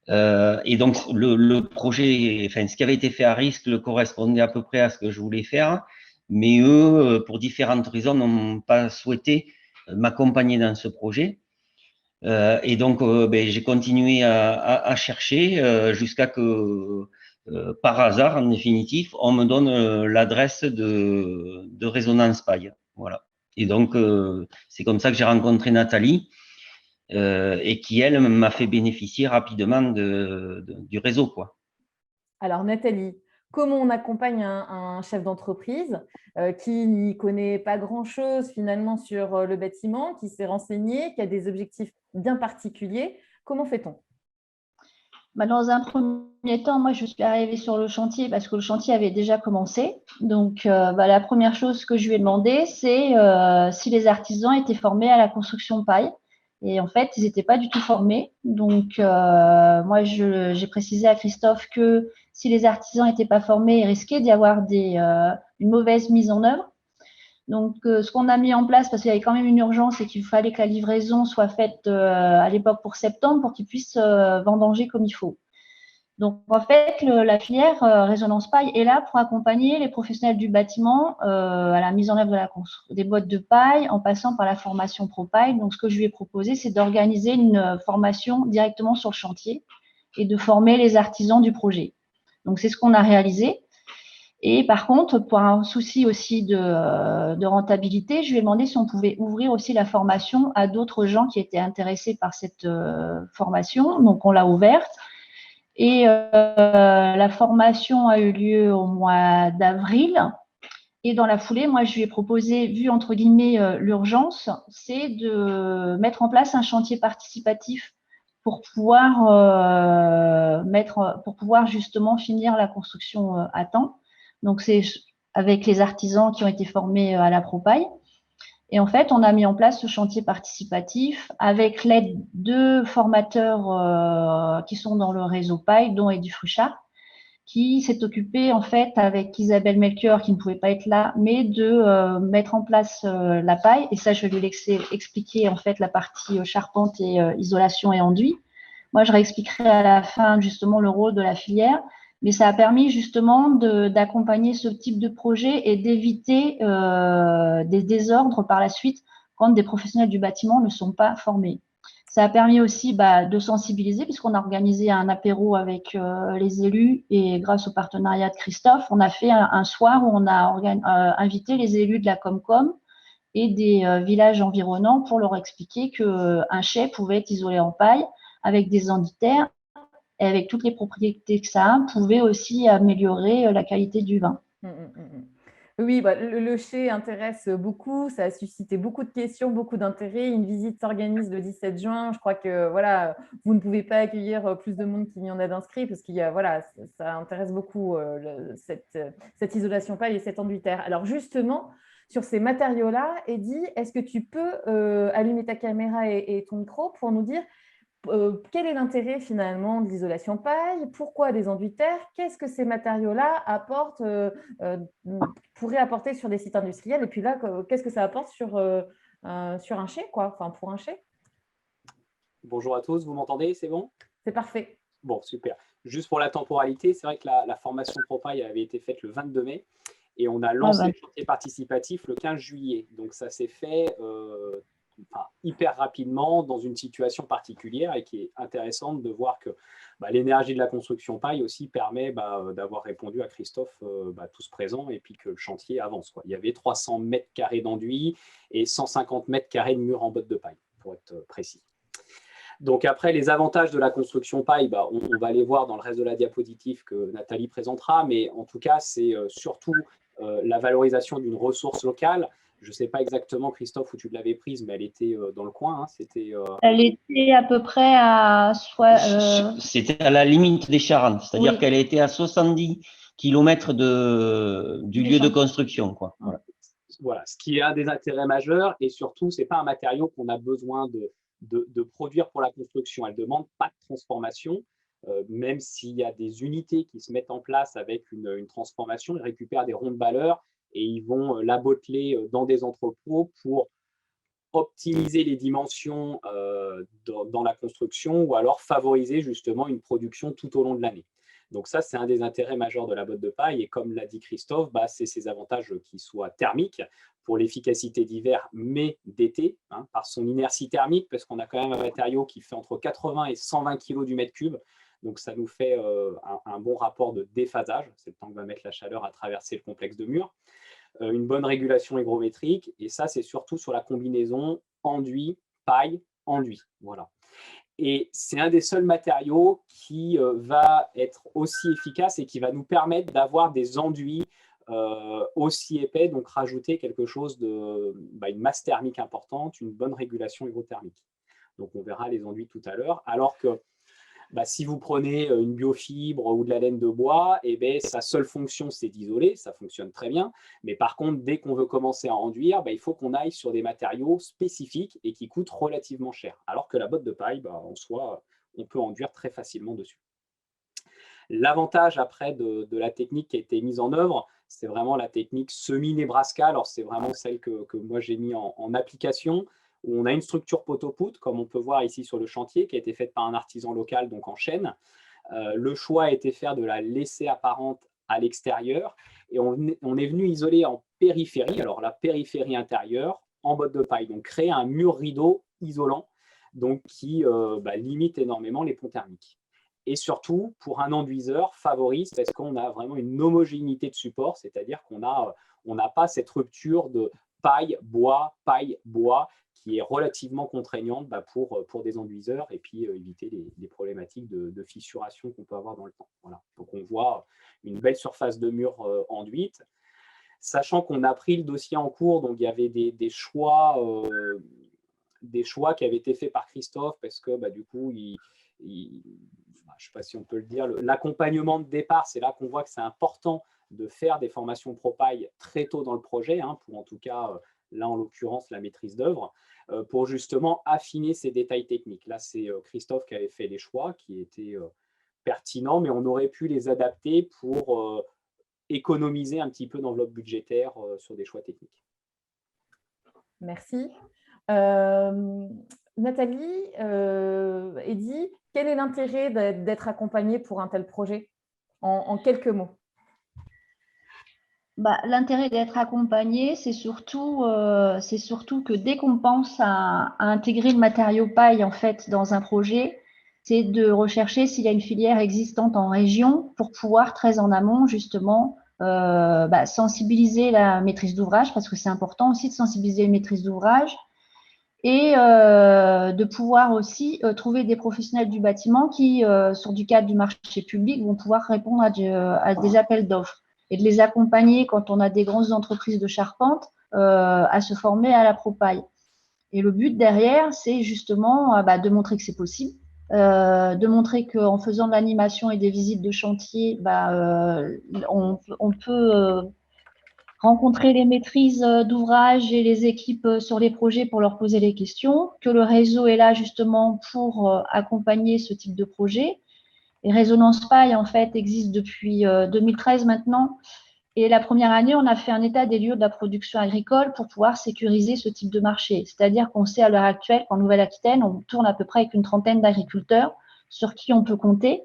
Et donc, le projet, enfin, ce qui avait été fait à Riscle correspondait à peu près à ce que je voulais faire, mais eux, pour différentes raisons, n'ont pas souhaité m'accompagner dans ce projet. Et donc, j'ai continué à chercher jusqu'à que, par hasard, en définitive, on me donne l'adresse de Résonance Paille. Voilà. Et donc, c'est comme ça que j'ai rencontré Nathalie et qui, elle, m'a fait bénéficier rapidement du réseau, quoi.
Alors, Nathalie, comment on accompagne un chef d'entreprise qui n'y connaît pas grand-chose finalement sur le bâtiment, qui s'est renseigné, qui a des objectifs bien particuliers? Comment fait-on?
Dans un premier temps, moi, je suis arrivée sur le chantier parce que le chantier avait déjà commencé. Donc, la première chose que je lui ai demandé, c'est si les artisans étaient formés à la construction paille. Et en fait, ils n'étaient pas du tout formés. Donc, moi, j'ai précisé à Christophe que si les artisans n'étaient pas formés, il risquait d'y avoir une mauvaise mise en œuvre. Donc, ce qu'on a mis en place, parce qu'il y avait quand même une urgence et qu'il fallait que la livraison soit faite à l'époque pour septembre pour qu'ils puissent vendanger comme il faut. Donc, en fait, la filière Résonance Paille est là pour accompagner les professionnels du bâtiment à la mise en œuvre des boîtes de paille en passant par la formation ProPaille. Donc, ce que je lui ai proposé, c'est d'organiser une formation directement sur le chantier et de former les artisans du projet. Donc, c'est ce qu'on a réalisé. Et par contre, pour un souci aussi de rentabilité, je lui ai demandé si on pouvait ouvrir aussi la formation à d'autres gens qui étaient intéressés par cette formation. Donc, on l'a ouverte. Et la formation a eu lieu au mois d'avril. Et dans la foulée, moi, je lui ai proposé, vu entre guillemets l'urgence, c'est de mettre en place un chantier participatif pour pouvoir pour pouvoir justement finir la construction à temps. Donc, c'est avec les artisans qui ont été formés à la Propaille. Et en fait, on a mis en place ce chantier participatif avec l'aide de formateurs qui sont dans le réseau Paille, dont Eddie Fruchard, qui s'est occupé en fait avec Isabelle Melchior, qui ne pouvait pas être là, mais de mettre en place la paille. Et ça, je vais lui laisser expliquer en fait la partie charpente et isolation et enduit. Moi, je réexpliquerai à la fin justement le rôle de la filière. Mais ça a permis justement d'accompagner ce type de projet et d'éviter des désordres par la suite quand des professionnels du bâtiment ne sont pas formés. Ça a permis aussi de sensibiliser puisqu'on a organisé un apéro avec les élus et grâce au partenariat de Christophe, on a fait un soir où on a invité les élus de la Comcom et des villages environnants pour leur expliquer qu'un chai pouvait être isolé en paille avec des enditaires et avec toutes les propriétés que ça pouvait aussi améliorer la qualité du vin.
Oui, le chai intéresse beaucoup, ça a suscité beaucoup de questions, beaucoup d'intérêt. Une visite s'organise le 17 juin. Je crois que voilà, vous ne pouvez pas accueillir plus de monde qu'il n'y en a d'inscrits parce qu'il y a, voilà, ça intéresse beaucoup cette isolation paille et cet enduitaire. Alors justement, sur ces matériaux-là, Eddy, est-ce que tu peux allumer ta caméra et ton micro pour nous dire quel est l'intérêt finalement de l'isolation paille? Pourquoi des enduitaires? Qu'est-ce que ces matériaux-là pourraient apporter sur des sites industriels? Et puis là, qu'est-ce que ça apporte sur un chai, quoi? Enfin, pour un chai?
Bonjour à tous, vous m'entendez? C'est bon?
C'est parfait.
Bon, super. Juste pour la temporalité, c'est vrai que la formation Propaille avait été faite le 22 mai et on a lancé le chantier participatif le 15 juillet. Donc ça s'est fait hyper rapidement dans une situation particulière et qui est intéressante de voir que l'énergie de la construction paille aussi permet d'avoir répondu à Christophe tous présents et puis que le chantier avance, quoi. Il y avait 300 mètres carrés d'enduit et 150 mètres carrés de murs en bottes de paille, pour être précis. Donc après, les avantages de la construction paille, on va les voir dans le reste de la diapositive que Nathalie présentera, mais en tout cas, c'est surtout la valorisation d'une ressource locale. Je ne sais pas exactement, Christophe, où tu l'avais prise, mais elle était dans le coin. Hein.
Elle était à peu près à…
C'était à la limite des Charentes, c'est-à-dire qu'elle était à 70 km du lieu de construction, quoi.
Voilà, ce qui est un des intérêts majeurs. Et surtout, ce n'est pas un matériau qu'on a besoin de produire pour la construction. Elle ne demande pas de transformation. Même s'il y a des unités qui se mettent en place avec une transformation, ils récupèrent des ronds de valeur et ils vont la botteler dans des entrepôts pour optimiser les dimensions dans la construction ou alors favoriser justement une production tout au long de l'année. Donc ça, c'est un des intérêts majeurs de la botte de paille. Et comme l'a dit Christophe, c'est ces avantages qui soient thermiques pour l'efficacité d'hiver, mais d'été, par son inertie thermique, parce qu'on a quand même un matériau qui fait entre 80 et 120 kg du mètre cube. Donc ça nous fait un bon rapport de déphasage. C'est le temps que va mettre la chaleur à traverser le complexe de murs. Une bonne régulation hygrométrique. Et ça, c'est surtout sur la combinaison enduit, paille, enduit. Voilà. Et c'est un des seuls matériaux qui va être aussi efficace et qui va nous permettre d'avoir des enduits aussi épais, donc rajouter quelque chose une masse thermique importante, une bonne régulation hygrothermique. Donc on verra les enduits tout à l'heure. Alors que si vous prenez une biofibre ou de la laine de bois, sa seule fonction, c'est d'isoler, ça fonctionne très bien. Mais par contre, dès qu'on veut commencer à enduire, il faut qu'on aille sur des matériaux spécifiques et qui coûtent relativement cher. Alors que la botte de paille, en soi, on peut enduire très facilement dessus. L'avantage après de la technique qui a été mise en œuvre, c'est vraiment la technique semi-Nebraska. Alors, c'est vraiment celle que moi j'ai mis en application, où on a une structure poteau-poutre, comme on peut voir ici sur le chantier, qui a été faite par un artisan local, donc en chêne. Le choix a été fait de la laisser apparente à l'extérieur, et on est venu isoler en périphérie, alors la périphérie intérieure, en botte de paille, donc créer un mur rideau isolant, donc qui limite énormément les ponts thermiques. Et surtout, pour un enduiseur, favorise parce qu'on a vraiment une homogénéité de support, c'est-à-dire qu'on n'a pas cette rupture de paille, bois, qui est relativement contraignante pour des enduiseurs et puis éviter les problématiques de fissuration qu'on peut avoir dans le temps. Voilà. Donc, on voit une belle surface de mur enduite. Sachant qu'on a pris le dossier en cours, donc il y avait des choix qui avaient été faits par Christophe parce que du coup, je ne sais pas si on peut le dire, l'accompagnement de départ, c'est là qu'on voit que c'est important de faire des formations ProPaille très tôt dans le projet, pour en tout cas, là en l'occurrence, la maîtrise d'œuvre, pour justement affiner ces détails techniques. Là, c'est Christophe qui avait fait les choix, qui étaient pertinents, mais on aurait pu les adapter pour économiser un petit peu d'enveloppe budgétaire sur des choix techniques.
Merci. Nathalie, Eddy, quel est l'intérêt d'être accompagné pour un tel projet en quelques mots?
L'intérêt d'être accompagné, c'est surtout que dès qu'on pense à intégrer le matériau paille en fait, dans un projet, c'est de rechercher s'il y a une filière existante en région pour pouvoir très en amont justement sensibiliser la maîtrise d'ouvrage, parce que c'est important aussi de sensibiliser la maîtrise d'ouvrage, et de pouvoir aussi trouver des professionnels du bâtiment qui, sur du cadre du marché public, vont pouvoir répondre à des appels d'offres et de les accompagner quand on a des grandes entreprises de charpente à se former à la ProPaille. Et le but derrière, c'est justement de montrer que c'est possible, de montrer qu'en faisant de l'animation et des visites de chantier, on peut rencontrer les maîtrises d'ouvrage et les équipes sur les projets pour leur poser les questions, que le réseau est là justement pour accompagner ce type de projet. Et Résonance Paille, en fait, existe depuis 2013 maintenant. Et la première année, on a fait un état des lieux de la production agricole pour pouvoir sécuriser ce type de marché. C'est-à-dire qu'on sait à l'heure actuelle qu'en Nouvelle-Aquitaine, on tourne à peu près avec une trentaine d'agriculteurs sur qui on peut compter.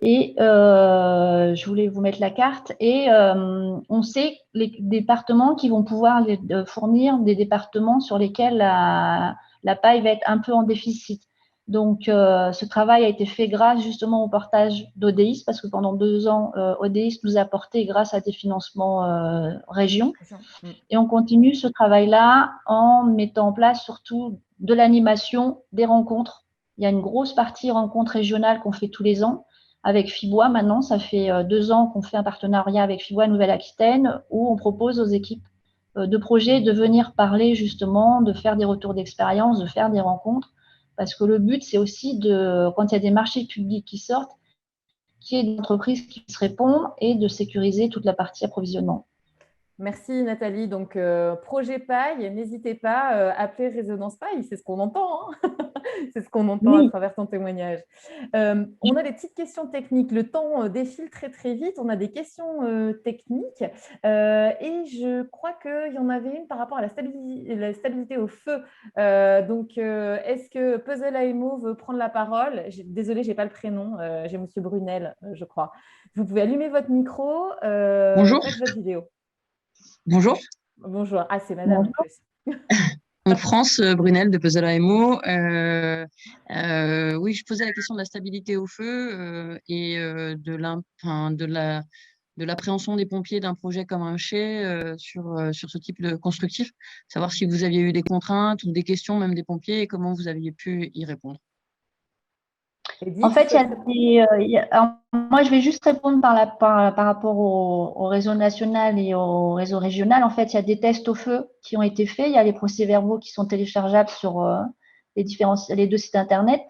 Et je voulais vous mettre la carte. Et on sait les départements qui vont pouvoir fournir des départements sur lesquels la paille va être un peu en déficit. Donc, ce travail a été fait grâce justement au portage d'ODIS, parce que pendant 2 ans, ODIS nous a apporté grâce à des financements régions. Et on continue ce travail-là en mettant en place surtout de l'animation, des rencontres. Il y a une grosse partie rencontres régionales qu'on fait tous les ans avec Fibois. Maintenant, ça fait 2 ans qu'on fait un partenariat avec Fibois Nouvelle-Aquitaine où on propose aux équipes de projet de venir parler justement, de faire des retours d'expérience, de faire des rencontres. Parce que le but, c'est aussi quand il y a des marchés publics qui sortent, qu'il y ait des entreprises qui se répondent et de sécuriser toute la partie approvisionnement.
Merci Nathalie. Donc, projet paille, n'hésitez pas, appelez Résonance Paille, c'est ce qu'on entend. C'est ce qu'on entend à travers ton témoignage. On a des petites questions techniques. Le temps défile très, très vite. On a des questions techniques. Et je crois qu'il y en avait une par rapport à la stabilité au feu. Est-ce que Puzzle AMO veut prendre la parole? Désolée, je n'ai pas le prénom. J'ai Monsieur Brunel, je crois. Vous pouvez allumer votre micro.
Bonjour.
Faites votre vidéo.
Bonjour.
Bonjour. Ah, c'est madame en plus.
Donc, France Brunel de Puzzle AMO. Oui, je posais la question de la stabilité au feu et de l'appréhension des pompiers d'un projet comme un chai sur ce type de constructif. Savoir si vous aviez eu des contraintes ou des questions même des pompiers et comment vous aviez pu y répondre.
En fait, moi, je vais juste répondre par rapport au réseau national et au réseau régional. En fait, il y a des tests au feu qui ont été faits. Il y a les procès-verbaux qui sont téléchargeables sur les 2 sites Internet.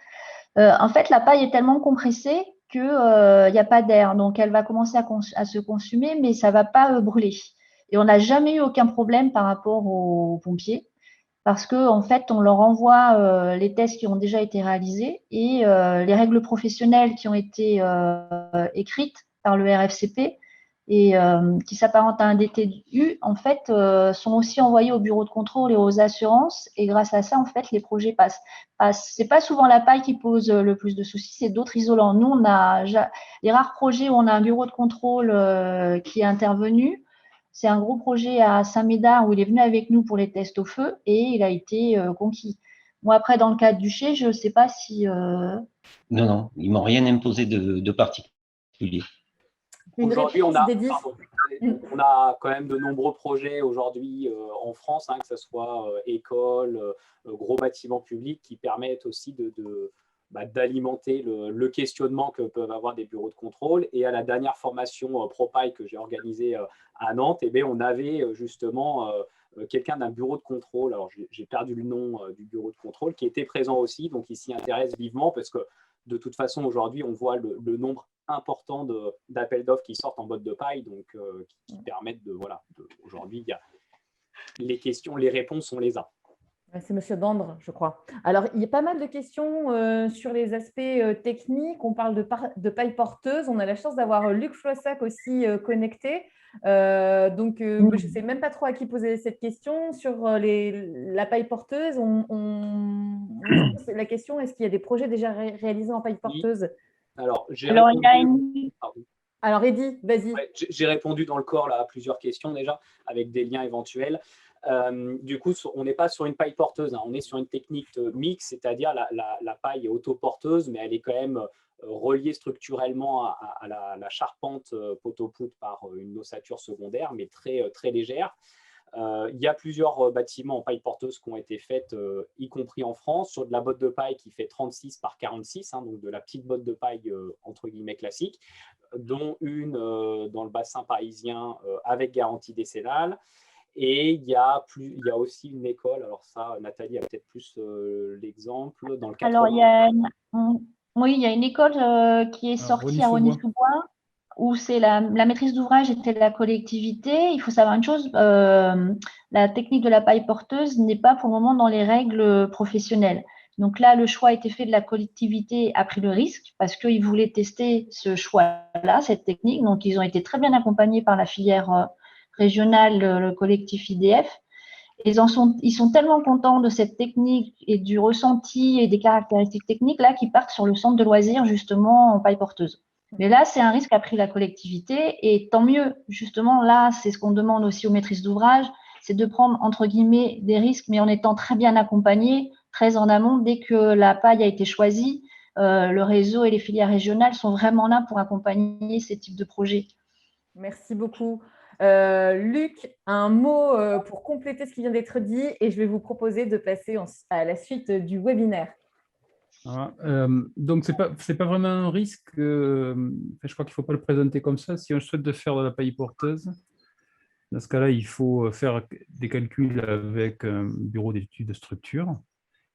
En fait, la paille est tellement compressée qu'il n'y a pas d'air. Donc, elle va commencer à se consumer, mais ça ne va pas brûler. Et on n'a jamais eu aucun problème par rapport aux pompiers, parce qu'en fait, on leur envoie les tests qui ont déjà été réalisés et les règles professionnelles qui ont été écrites par le RFCP et qui s'apparentent à un DTU, en fait, sont aussi envoyées au bureau de contrôle et aux assurances. Et grâce à ça, en fait, les projets passent. C'est pas souvent la paille qui pose le plus de soucis, c'est d'autres isolants. Nous, on a les rares projets où on a un bureau de contrôle qui est intervenu. C'est un gros projet à Saint-Médard où il est venu avec nous pour les tests au feu et il a été conquis. Moi, après, dans le cadre du CHE, je ne sais pas si…
Non, ils ne m'ont rien imposé de particulier.
Aujourd'hui, on a quand même de nombreux projets aujourd'hui en France, que ce soit écoles, gros bâtiments publics, qui permettent aussi d'alimenter le questionnement que peuvent avoir des bureaux de contrôle. Et à la dernière formation ProPaille que j'ai organisée à Nantes, on avait justement quelqu'un d'un bureau de contrôle, alors j'ai perdu le nom du bureau de contrôle, qui était présent aussi, donc il s'y intéresse vivement parce que de toute façon, aujourd'hui, on voit le nombre important d'appels d'offres qui sortent en botte de paille, donc qui permettent aujourd'hui, les questions, les réponses, on les a.
C'est Monsieur Dandre, je crois. Alors, il y a pas mal de questions sur les aspects techniques. On parle de paille porteuse. On a la chance d'avoir Luc Floissac aussi connecté. Je ne sais même pas trop à qui poser cette question. Sur la paille porteuse, la question, est-ce qu'il y a des projets déjà réalisés en paille porteuse?
Alors,
Alors, Eddy, vas-y.
Ouais, j'ai répondu dans le corps là, à plusieurs questions déjà, avec des liens éventuels. Du coup, on n'est pas sur une paille porteuse, on est sur une technique mixte, c'est-à-dire la paille est autoporteuse, mais elle est quand même reliée structurellement à la charpente poteau-poutre par une ossature secondaire, mais très, très légère. Il y a plusieurs bâtiments en paille porteuse qui ont été faits, y compris en France, sur de la botte de paille qui fait 36 par 46, donc de la petite botte de paille entre guillemets classique, dont une dans le bassin parisien avec garantie décennale. Et il y a aussi une école, alors ça, Nathalie a peut-être plus l'exemple, dans le 80.
Alors, il y a une école qui est sortie à Rosny-sous-Bois, où c'est la maîtrise d'ouvrage était de la collectivité. Il faut savoir une chose, la technique de la paille porteuse n'est pas pour le moment dans les règles professionnelles. Donc là, le choix a été fait de la collectivité, a pris le risque parce qu'ils voulaient tester ce choix-là, cette technique. Donc, ils ont été très bien accompagnés par la filière régionale, le collectif IDF. Ils sont tellement contents de cette technique et du ressenti et des caractéristiques techniques là qu'ils partent sur le centre de loisirs justement en paille porteuse. Mais là, c'est un risque qu'a pris la collectivité et tant mieux. Justement, là, c'est ce qu'on demande aussi aux maîtrises d'ouvrage, c'est de prendre entre guillemets des risques, mais en étant très bien accompagné, très en amont. Dès que la paille a été choisie, le réseau et les filières régionales sont vraiment là pour accompagner ces types de projets.
Merci beaucoup. Luc, un mot pour compléter ce qui vient d'être dit et je vais vous proposer de passer à la suite du webinaire.
Donc, c'est pas vraiment un risque. Je crois qu'il ne faut pas le présenter comme ça. Si on souhaite de faire de la paille porteuse, dans ce cas-là, il faut faire des calculs avec un bureau d'études de structure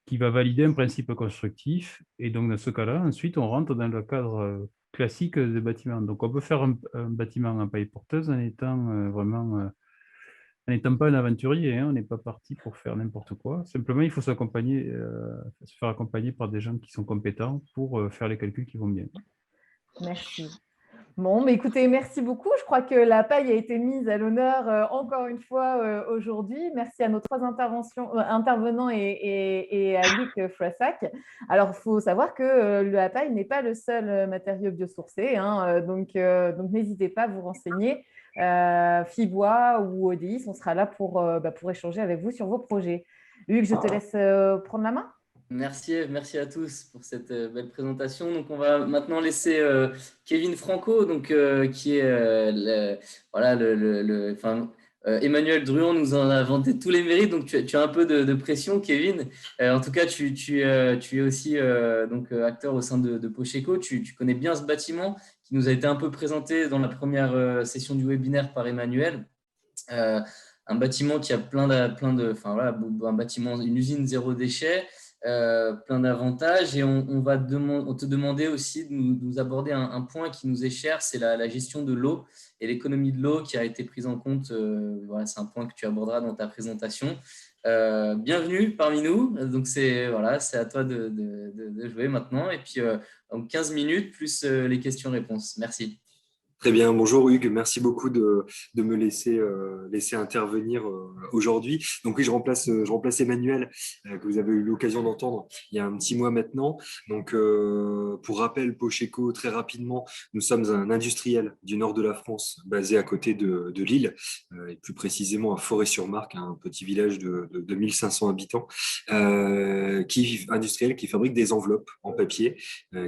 qui va valider un principe constructif. Et donc, dans ce cas-là, ensuite, on rentre dans le cadre classique des bâtiments. Donc, on peut faire un bâtiment en paille porteuse en étant en n'étant pas un aventurier, on n'est pas parti pour faire n'importe quoi. Simplement, il faut se faire accompagner par des gens qui sont compétents pour faire les calculs qui vont bien.
Merci. Bon, mais écoutez, merci beaucoup. Je crois que la paille a été mise à l'honneur encore une fois aujourd'hui. Merci à nos trois intervenants et à Luc Floissac. Alors, il faut savoir que la paille n'est pas le seul matériau biosourcé, donc n'hésitez pas à vous renseigner. Fibois ou ODIS, on sera là pour échanger avec vous sur vos projets. Hugues, je te laisse prendre la main.
Merci à tous pour cette belle présentation. Donc, on va maintenant laisser Kevin Franco, donc, qui est Emmanuel Druon nous en a vanté tous les mérites, donc tu as un peu de pression, Kevin. En tout cas, tu es aussi acteur au sein de Pocheco. Tu connais bien ce bâtiment qui nous a été un peu présenté dans la première session du webinaire par Emmanuel. Un bâtiment qui a un bâtiment, une usine zéro déchet. Plein d'avantages et on te demandait aussi de nous aborder un point qui nous est cher, c'est la gestion de l'eau et l'économie de l'eau qui a été prise en compte. C'est un point que tu aborderas dans ta présentation. Bienvenue parmi nous. Donc c'est à toi de jouer maintenant et puis 15 minutes plus les questions-réponses. Merci.
Très bien, bonjour Hugues, merci beaucoup de me laisser intervenir aujourd'hui. Donc oui, je remplace Emmanuel, que vous avez eu l'occasion d'entendre il y a un petit mois maintenant. Donc pour rappel, Pocheco, très rapidement, nous sommes un industriel du nord de la France, basé à côté de Lille, et plus précisément à Forêt-sur-Marque, un petit village de 1500 habitants, industriel qui fabrique des enveloppes en papier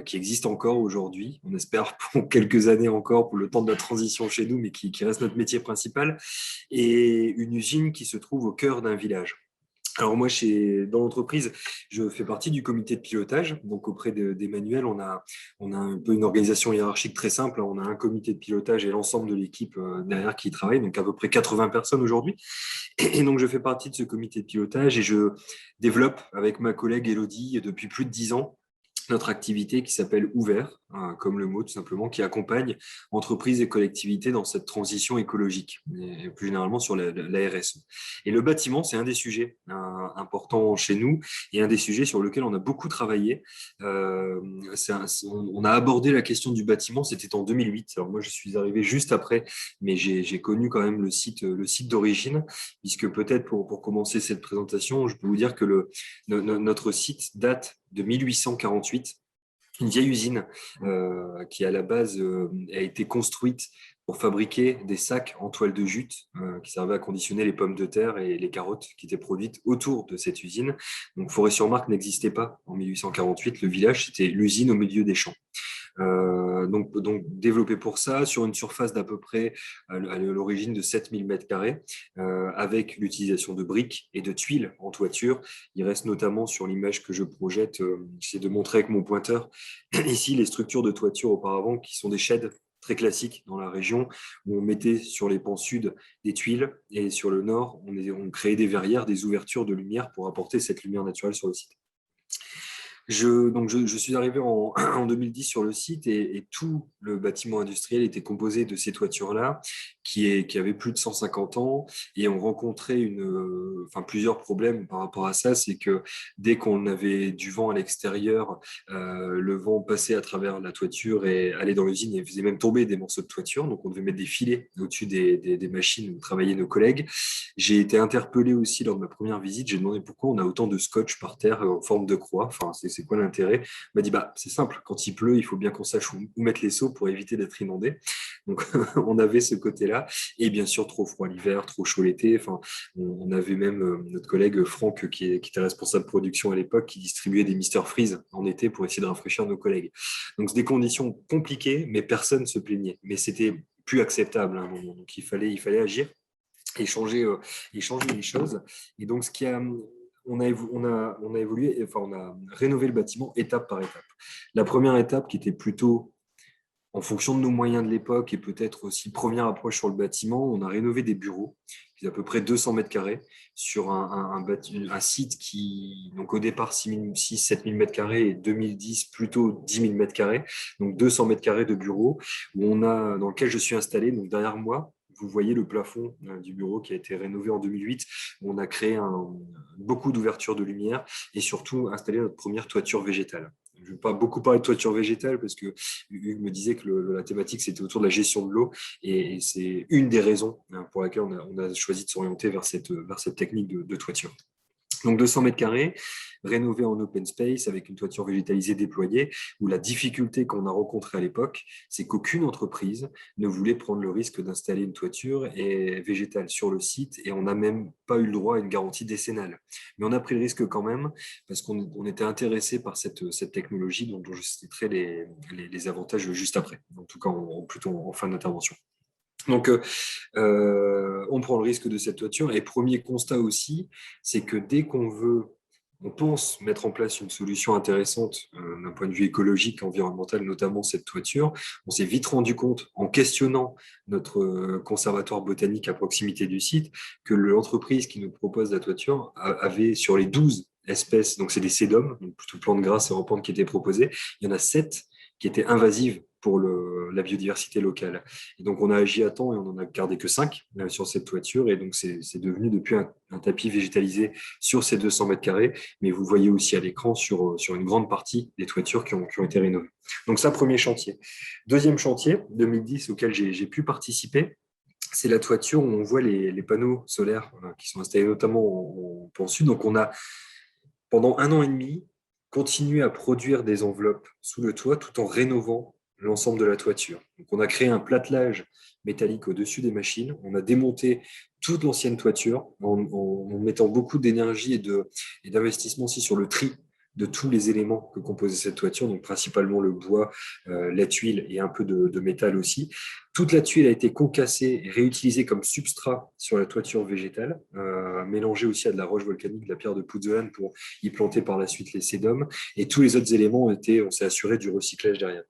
qui existent encore aujourd'hui. On espère pour quelques années encore, pour le temps de la transition chez nous, mais qui reste notre métier principal. Et une usine qui se trouve au cœur d'un village. Alors moi, dans l'entreprise, je fais partie du comité de pilotage. Donc auprès d'Emmanuel, on a un peu une organisation hiérarchique très simple. On a un comité de pilotage et l'ensemble de l'équipe derrière qui y travaille, donc à peu près 80 personnes aujourd'hui. Et donc je fais partie de ce comité de pilotage et je développe avec ma collègue Elodie depuis plus de 10 ans notre activité qui s'appelle Ouvert, comme le mot tout simplement, qui accompagne entreprises et collectivités dans cette transition écologique, et plus généralement sur la RSE. Et le bâtiment, c'est un des sujets importants chez nous et un des sujets sur lequel on a beaucoup travaillé. On a abordé la question du bâtiment, c'était en 2008. Alors moi, je suis arrivé juste après, mais j'ai connu quand même le site d'origine, puisque peut-être pour commencer cette présentation, je peux vous dire que notre site date de 1848, une vieille usine qui à la base a été construite pour fabriquer des sacs en toile de jute qui servaient à conditionner les pommes de terre et les carottes qui étaient produites autour de cette usine. Donc Forêt-sur-Marque n'existait pas en 1848, le village c'était l'usine au milieu des champs. Donc développé pour ça sur une surface d'à peu près à l'origine de 7000 m², avec l'utilisation de briques et de tuiles en toiture. Il reste notamment sur l'image que je projette, j'essaie de montrer avec mon pointeur, ici les structures de toiture auparavant qui sont des sheds très classiques dans la région, où on mettait sur les pans sud des tuiles et sur le nord, on créait des verrières, des ouvertures de lumière pour apporter cette lumière naturelle sur le site. Je suis arrivé en 2010 sur le site et tout le bâtiment industriel était composé de ces toitures-là qui avaient plus de 150 ans et on rencontrait plusieurs problèmes par rapport à ça. C'est que dès qu'on avait du vent à l'extérieur, le vent passait à travers la toiture et allait dans l'usine et faisait même tomber des morceaux de toiture. Donc on devait mettre des filets au-dessus des machines où travaillaient nos collègues. J'ai été interpellé aussi lors de ma première visite. J'ai demandé pourquoi on a autant de scotch par terre en forme de croix. Enfin, c'est quoi l'intérêt? Il m'a dit c'est simple, quand il pleut, il faut bien qu'on sache où mettre les seaux pour éviter d'être inondé. Donc on avait ce côté-là. Et bien sûr, trop froid l'hiver, trop chaud l'été. Enfin, on avait même notre collègue Franck, qui était responsable de production à l'époque, qui distribuait des Mr Freeze en été pour essayer de rafraîchir nos collègues. Donc c'est des conditions compliquées, mais personne ne se plaignait. Mais c'était plus acceptable à un moment. Donc il fallait agir et changer les choses. Et donc on a évolué, enfin on a rénové le bâtiment étape par étape. La première étape qui était plutôt en fonction de nos moyens de l'époque et peut-être aussi première approche sur le bâtiment, on a rénové des bureaux qui faisaient à peu près 200 m² sur un site qui, donc au départ 7 000 m² et 2010 plutôt 10 000 m², donc 200 m² de bureaux dans lequel je suis installé, donc derrière moi. Vous voyez le plafond du bureau qui a été rénové en 2008. Où on a créé beaucoup d'ouvertures de lumière et surtout installé notre première toiture végétale. Je ne vais pas beaucoup parler de toiture végétale parce que Hugues me disait que la thématique, c'était autour de la gestion de l'eau. Et c'est une des raisons pour laquelle on a choisi de s'orienter vers cette technique de toiture. Donc 200 m², rénové en open space avec une toiture végétalisée déployée, où la difficulté qu'on a rencontrée à l'époque, c'est qu'aucune entreprise ne voulait prendre le risque d'installer une toiture végétale sur le site et on n'a même pas eu le droit à une garantie décennale. Mais on a pris le risque quand même parce qu'on était intéressé par cette technologie dont je citerai les avantages juste après, en tout cas plutôt en fin d'intervention. Donc, on prend le risque de cette toiture. Et premier constat aussi, c'est que dès on pense mettre en place une solution intéressante d'un point de vue écologique, environnemental, notamment cette toiture, on s'est vite rendu compte, en questionnant notre conservatoire botanique à proximité du site, que l'entreprise qui nous propose la toiture avait sur les 12 espèces, donc c'est des sédums, donc plutôt plantes grasses et rampantes qui étaient proposées, il y en a 7 qui étaient invasives pour la biodiversité locale. Et donc, on a agi à temps et on n'en a gardé que 5 sur cette toiture. Et donc, c'est devenu depuis un tapis végétalisé sur ces 200 m². Mais vous voyez aussi à l'écran sur une grande partie des toitures qui ont été rénovées. Donc, ça, premier chantier. Deuxième chantier, 2010, auquel j'ai pu participer, c'est la toiture où on voit les panneaux solaires qui sont installés notamment en pan sud. Donc, on a, pendant 1 an et demi, continué à produire des enveloppes sous le toit tout en rénovant l'ensemble de la toiture. Donc, on a créé un platelage métallique au-dessus des machines. On a démonté toute l'ancienne toiture en mettant beaucoup d'énergie et d'investissement aussi sur le tri de tous les éléments que composait cette toiture, donc principalement le bois, la tuile et un peu de métal aussi. Toute la tuile a été concassée et réutilisée comme substrat sur la toiture végétale, mélangée aussi à de la roche volcanique, de la pierre de Pouzolan pour y planter par la suite les sédums. Et tous les autres éléments on s'est assuré du recyclage derrière.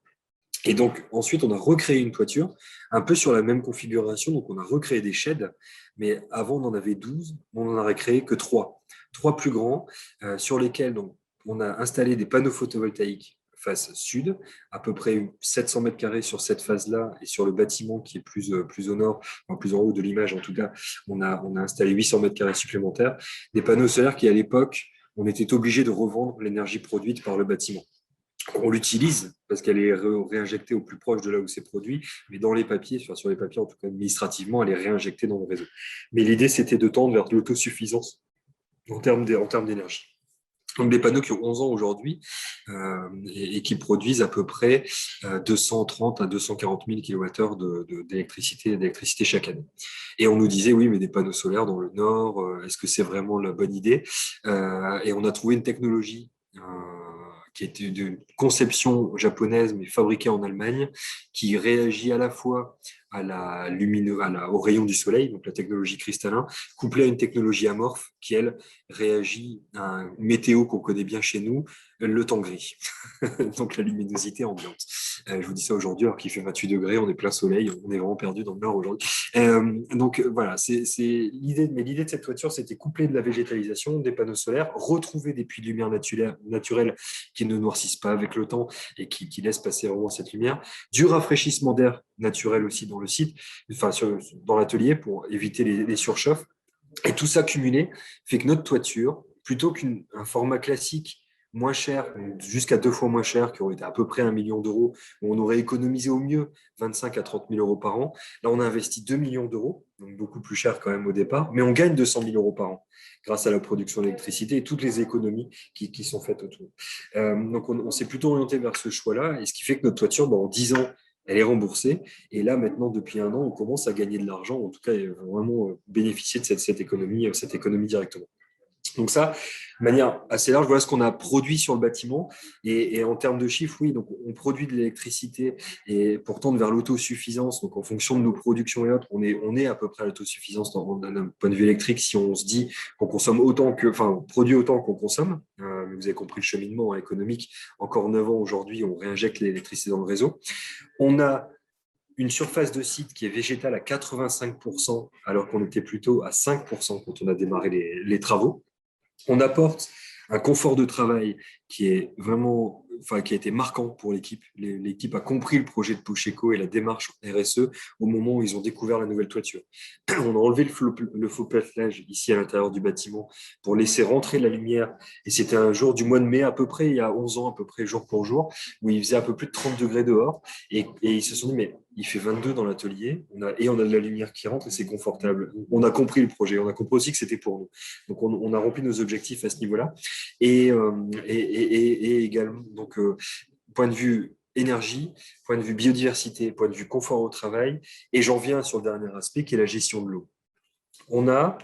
Et donc, ensuite, on a recréé une toiture, un peu sur la même configuration. Donc, on a recréé des sheds, mais avant, on en avait 12. On n'en a recréé que 3. 3 plus grands, sur lesquels donc, on a installé des panneaux photovoltaïques face sud, à peu près 700 mètres carrés sur cette phase-là, et sur le bâtiment qui est plus au nord, enfin, plus en haut de l'image en tout cas, on a installé 800 mètres carrés supplémentaires. Des panneaux solaires qui, à l'époque, on était obligé de revendre l'énergie produite par le bâtiment. On l'utilise parce qu'elle est réinjectée au plus proche de là où c'est produit, mais dans les papiers, sur les papiers en tout cas administrativement, elle est réinjectée dans le réseau. Mais l'idée, c'était de tendre vers l'autosuffisance en termes d'énergie. Donc des panneaux qui ont 11 ans aujourd'hui et qui produisent à peu près 230 à 240 000 kWh d'électricité chaque année. Et on nous disait, oui, mais des panneaux solaires dans le Nord, est-ce que c'est vraiment la bonne idée? Et on a trouvé une technologie qui était de conception japonaise, mais fabriquée en Allemagne, qui réagit à la fois au rayon du soleil, donc la technologie cristallin, couplée à une technologie amorphe qui, elle, réagit à un météo qu'on connaît bien chez nous, le temps gris, donc la luminosité ambiante. Je vous dis ça aujourd'hui, alors qu'il fait 28 degrés, on est plein soleil, on est vraiment perdu dans le nord aujourd'hui. Donc voilà, c'est l'idée. Mais l'idée de cette toiture, c'était coupler de la végétalisation, des panneaux solaires, retrouver des puits de lumière naturels qui ne noircissent pas avec le temps et qui laissent passer vraiment cette lumière, du rafraîchissement d'air naturel aussi dans le site, enfin dans l'atelier pour éviter les surchauffes. Et tout ça cumulé fait que notre toiture, plutôt qu'un format classique moins cher, jusqu'à 2 fois moins cher, qui aurait été à peu près 1 million d'euros, où on aurait économisé au mieux 25 à 30 000 euros par an. Là, on a investi 2 millions d'euros, donc beaucoup plus cher quand même au départ, mais on gagne 200 000 euros par an grâce à la production d'électricité et toutes les économies qui sont faites autour. Donc, on s'est plutôt orienté vers ce choix-là, et ce qui fait que notre toiture, en 10 ans, elle est remboursée. Et là, maintenant, depuis 1 an, on commence à gagner de l'argent, en tout cas, vraiment bénéficier de cette économie directement. Donc ça, de manière assez large, voilà ce qu'on a produit sur le bâtiment. Et en termes de chiffres, oui, donc on produit de l'électricité et pour tendre vers l'autosuffisance. Donc en fonction de nos productions et autres, on est à peu près à l'autosuffisance d'un point de vue électrique si on se dit qu'on consomme produit autant qu'on consomme. Vous avez compris le cheminement économique. Encore 9 ans aujourd'hui, on réinjecte l'électricité dans le réseau. On a une surface de site qui est végétale à 85%, alors qu'on était plutôt à 5% quand on a démarré les travaux. On apporte un confort de travail qui est vraiment, qui a été marquant pour l'équipe. L'équipe a compris le projet de Pocheco et la démarche RSE au moment où ils ont découvert la nouvelle toiture. On a enlevé le faux platelage ici à l'intérieur du bâtiment pour laisser rentrer la lumière. Et c'était un jour du mois de mai, à peu près, il y a 11 ans, à peu près jour pour jour, où il faisait un peu plus de 30 degrés dehors. Et ils se sont dit, mais il fait 22 dans l'atelier, on a de la lumière qui rentre et c'est confortable. On a compris le projet, on a compris aussi que c'était pour nous. Donc, on a rempli nos objectifs à ce niveau-là. Et également, donc, point de vue énergie, point de vue biodiversité, point de vue confort au travail. Et j'en viens sur le dernier aspect qui est la gestion de l'eau. On a,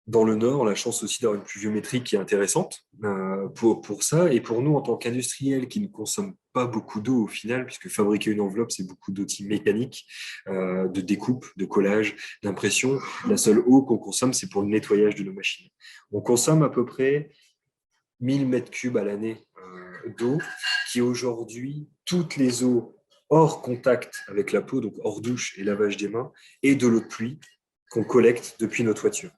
dans le Nord, la chance aussi d'avoir une pluviométrie qui est intéressante pour ça. Et pour nous, en tant qu'industriels qui ne consomment pas beaucoup d'eau au final, puisque fabriquer une enveloppe, c'est beaucoup d'outils mécaniques, de découpe, de collage, d'impression. La seule eau qu'on consomme, c'est pour le nettoyage de nos machines. On consomme à peu près 1000 mètres cubes à l'année d'eau, qui aujourd'hui, toutes les eaux hors contact avec la peau, donc hors douche et lavage des mains, et de l'eau de pluie qu'on collecte depuis nos toitures.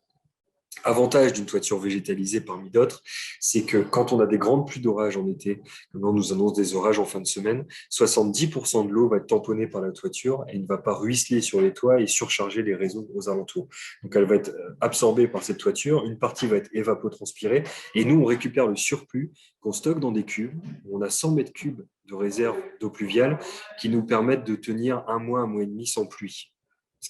Avantage d'une toiture végétalisée parmi d'autres, c'est que quand on a des grandes pluies d'orage en été, comme on nous annonce des orages en fin de semaine, 70% de l'eau va être tamponnée par la toiture et ne va pas ruisseler sur les toits et surcharger les réseaux aux alentours. Donc elle va être absorbée par cette toiture, une partie va être évapotranspirée et nous on récupère le surplus qu'on stocke dans des cubes. On a 100 mètres cubes de réserve d'eau pluviale qui nous permettent de tenir 1 mois et demi sans pluie. Ce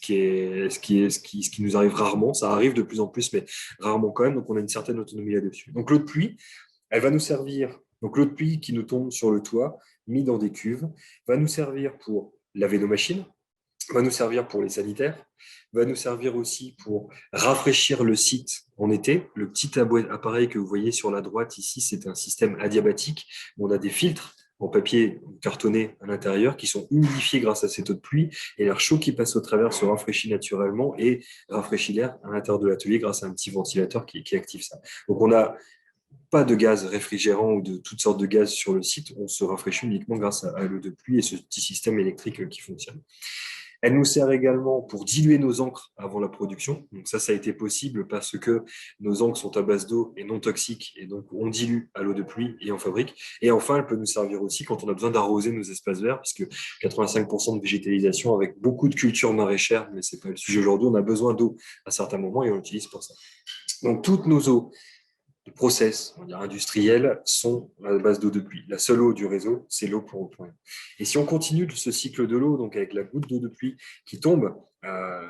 qui nous arrive rarement, ça arrive de plus en plus, mais rarement quand même, donc on a une certaine autonomie là-dessus. Donc l'eau de pluie, elle va nous servir, donc l'eau de pluie qui nous tombe sur le toit mis dans des cuves, va nous servir pour laver nos machines, va nous servir pour les sanitaires, va nous servir aussi pour rafraîchir le site en été. Le petit appareil que vous voyez sur la droite ici, c'est un système adiabatique. On a des filtres en papier cartonné à l'intérieur qui sont humidifiés grâce à cette eau de pluie et l'air chaud qui passe au travers se rafraîchit naturellement et rafraîchit l'air à l'intérieur de l'atelier grâce à un petit ventilateur qui active ça. Donc on n'a pas de gaz réfrigérant ou de toutes sortes de gaz sur le site, on se rafraîchit uniquement grâce à l'eau de pluie et ce petit système électrique qui fonctionne. Elle nous sert également pour diluer nos encres avant la production. Donc ça a été possible parce que nos encres sont à base d'eau et non toxiques. Et donc, on dilue à l'eau de pluie et on fabrique. Et enfin, elle peut nous servir aussi quand on a besoin d'arroser nos espaces verts, puisque 85% de végétalisation avec beaucoup de cultures maraîchères, mais ce n'est pas le sujet aujourd'hui, on a besoin d'eau à certains moments et on l'utilise pour ça. Donc, toutes nos eaux de process, on va dire industriels, sont à la base d'eau de pluie. La seule eau du réseau, c'est l'eau pour employer. Et si on continue ce cycle de l'eau, donc avec la goutte d'eau de pluie qui tombe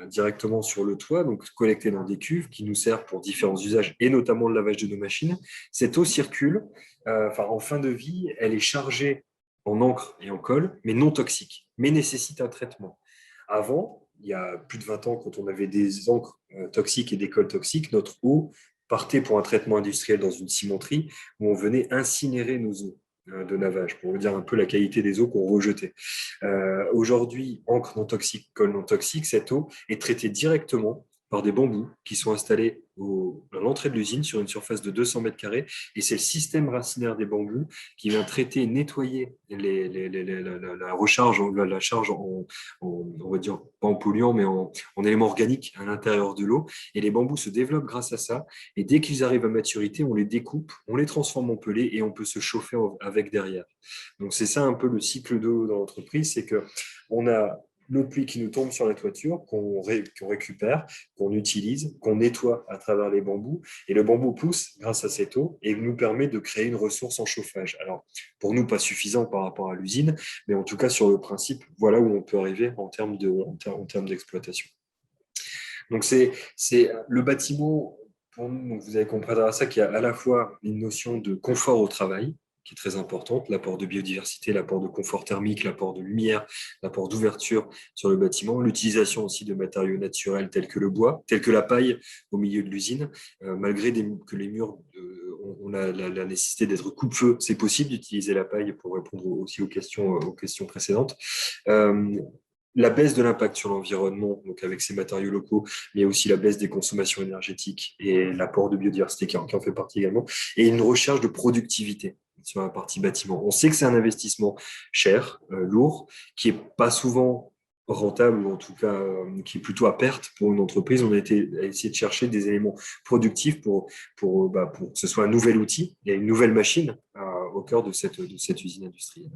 directement sur le toit, donc collectée dans des cuves qui nous servent pour différents usages et notamment le lavage de nos machines, cette eau circule. En fin de vie, elle est chargée en encre et en colle, mais non toxique, mais nécessite un traitement. Avant, il y a plus de 20 ans, quand on avait des encres toxiques et des colles toxiques, notre eau partait pour un traitement industriel dans une cimenterie où on venait incinérer nos eaux de lavage, pour vous dire un peu la qualité des eaux qu'on rejetait. Aujourd'hui, encre non toxique, colle non toxique, cette eau est traitée directement par des bambous qui sont installés à l'entrée de l'usine sur une surface de 200 mètres carrés. Et c'est le système racinaire des bambous qui vient traiter et nettoyer la recharge, la charge on va dire, pas en polluant, mais en éléments organiques à l'intérieur de l'eau. Et les bambous se développent grâce à ça. Et dès qu'ils arrivent à maturité, on les découpe, on les transforme en pellets et on peut se chauffer avec derrière. Donc c'est ça un peu le cycle d'eau dans l'entreprise, c'est qu'on a l'eau de pluie qui nous tombe sur la toiture, qu'on récupère, qu'on utilise, qu'on nettoie à travers les bambous. Et le bambou pousse grâce à cette eau et nous permet de créer une ressource en chauffage. Alors, pour nous, pas suffisant par rapport à l'usine, mais en tout cas, sur le principe, voilà où on peut arriver en termes d'exploitation. Donc, c'est le bâtiment, pour nous, donc vous avez compris à ça, qu'il y a à la fois une notion de confort au travail, qui est très importante, l'apport de biodiversité, l'apport de confort thermique, l'apport de lumière, l'apport d'ouverture sur le bâtiment, l'utilisation aussi de matériaux naturels tels que le bois, tels que la paille au milieu de l'usine. Malgré que les murs ont la nécessité d'être coupe-feu, c'est possible d'utiliser la paille pour répondre aussi aux questions précédentes. La baisse de l'impact sur l'environnement, donc avec ces matériaux locaux, mais aussi la baisse des consommations énergétiques et l'apport de biodiversité qui en fait partie également, et une recherche de productivité sur la partie bâtiment. On sait que c'est un investissement cher, lourd, qui n'est pas souvent rentable, ou en tout cas qui est plutôt à perte pour une entreprise. On a essayé de chercher des éléments productifs pour que ce soit un nouvel outil et une nouvelle machine au cœur de cette usine industrielle.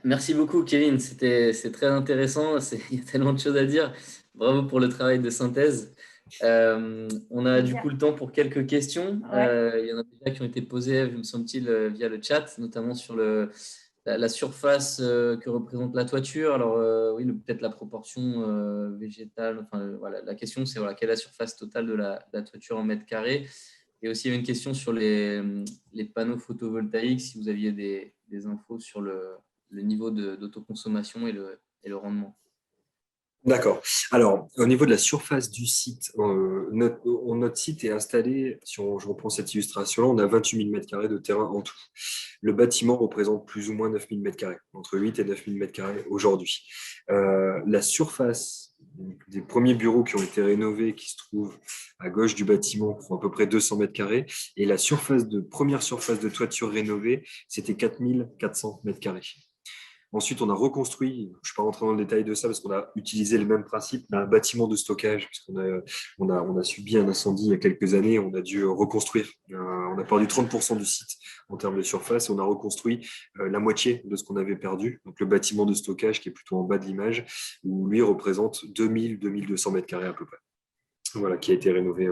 Merci beaucoup, Kevin. C'est très intéressant. Il y a tellement de choses à dire. Bravo pour le travail de synthèse. On a du coup le temps pour quelques questions. Il y en a déjà qui ont été posées, me semble-t-il, via le chat, notamment sur la surface que représente la toiture. Alors, oui, peut-être la proportion végétale. Enfin, voilà, la question, c'est quelle est la surface totale de la toiture en mètres carrés. Et aussi, il y avait une question sur les panneaux photovoltaïques, si vous aviez des infos sur le niveau d'autoconsommation et le rendement.
D'accord. Alors, au niveau de la surface du site, notre site est installé, je reprends cette illustration-là, on a 28 000 m² de terrain en tout. Le bâtiment représente plus ou moins 9 000 m², entre 8 et 9 000 m² aujourd'hui. La surface des premiers bureaux qui ont été rénovés, qui se trouvent à gauche du bâtiment, font à peu près 200 m², et la première surface de toiture rénovée, c'était 4 400 m². Ensuite, on a reconstruit, je ne suis pas rentré dans le détail de ça parce qu'on a utilisé le même principe, mais un bâtiment de stockage, puisqu'on a subi un incendie il y a quelques années, on a dû reconstruire. On a perdu 30% du site en termes de surface et on a reconstruit la moitié de ce qu'on avait perdu. Donc le bâtiment de stockage qui est plutôt en bas de l'image, où lui représente 2200 m² à peu près. Voilà, qui a été rénové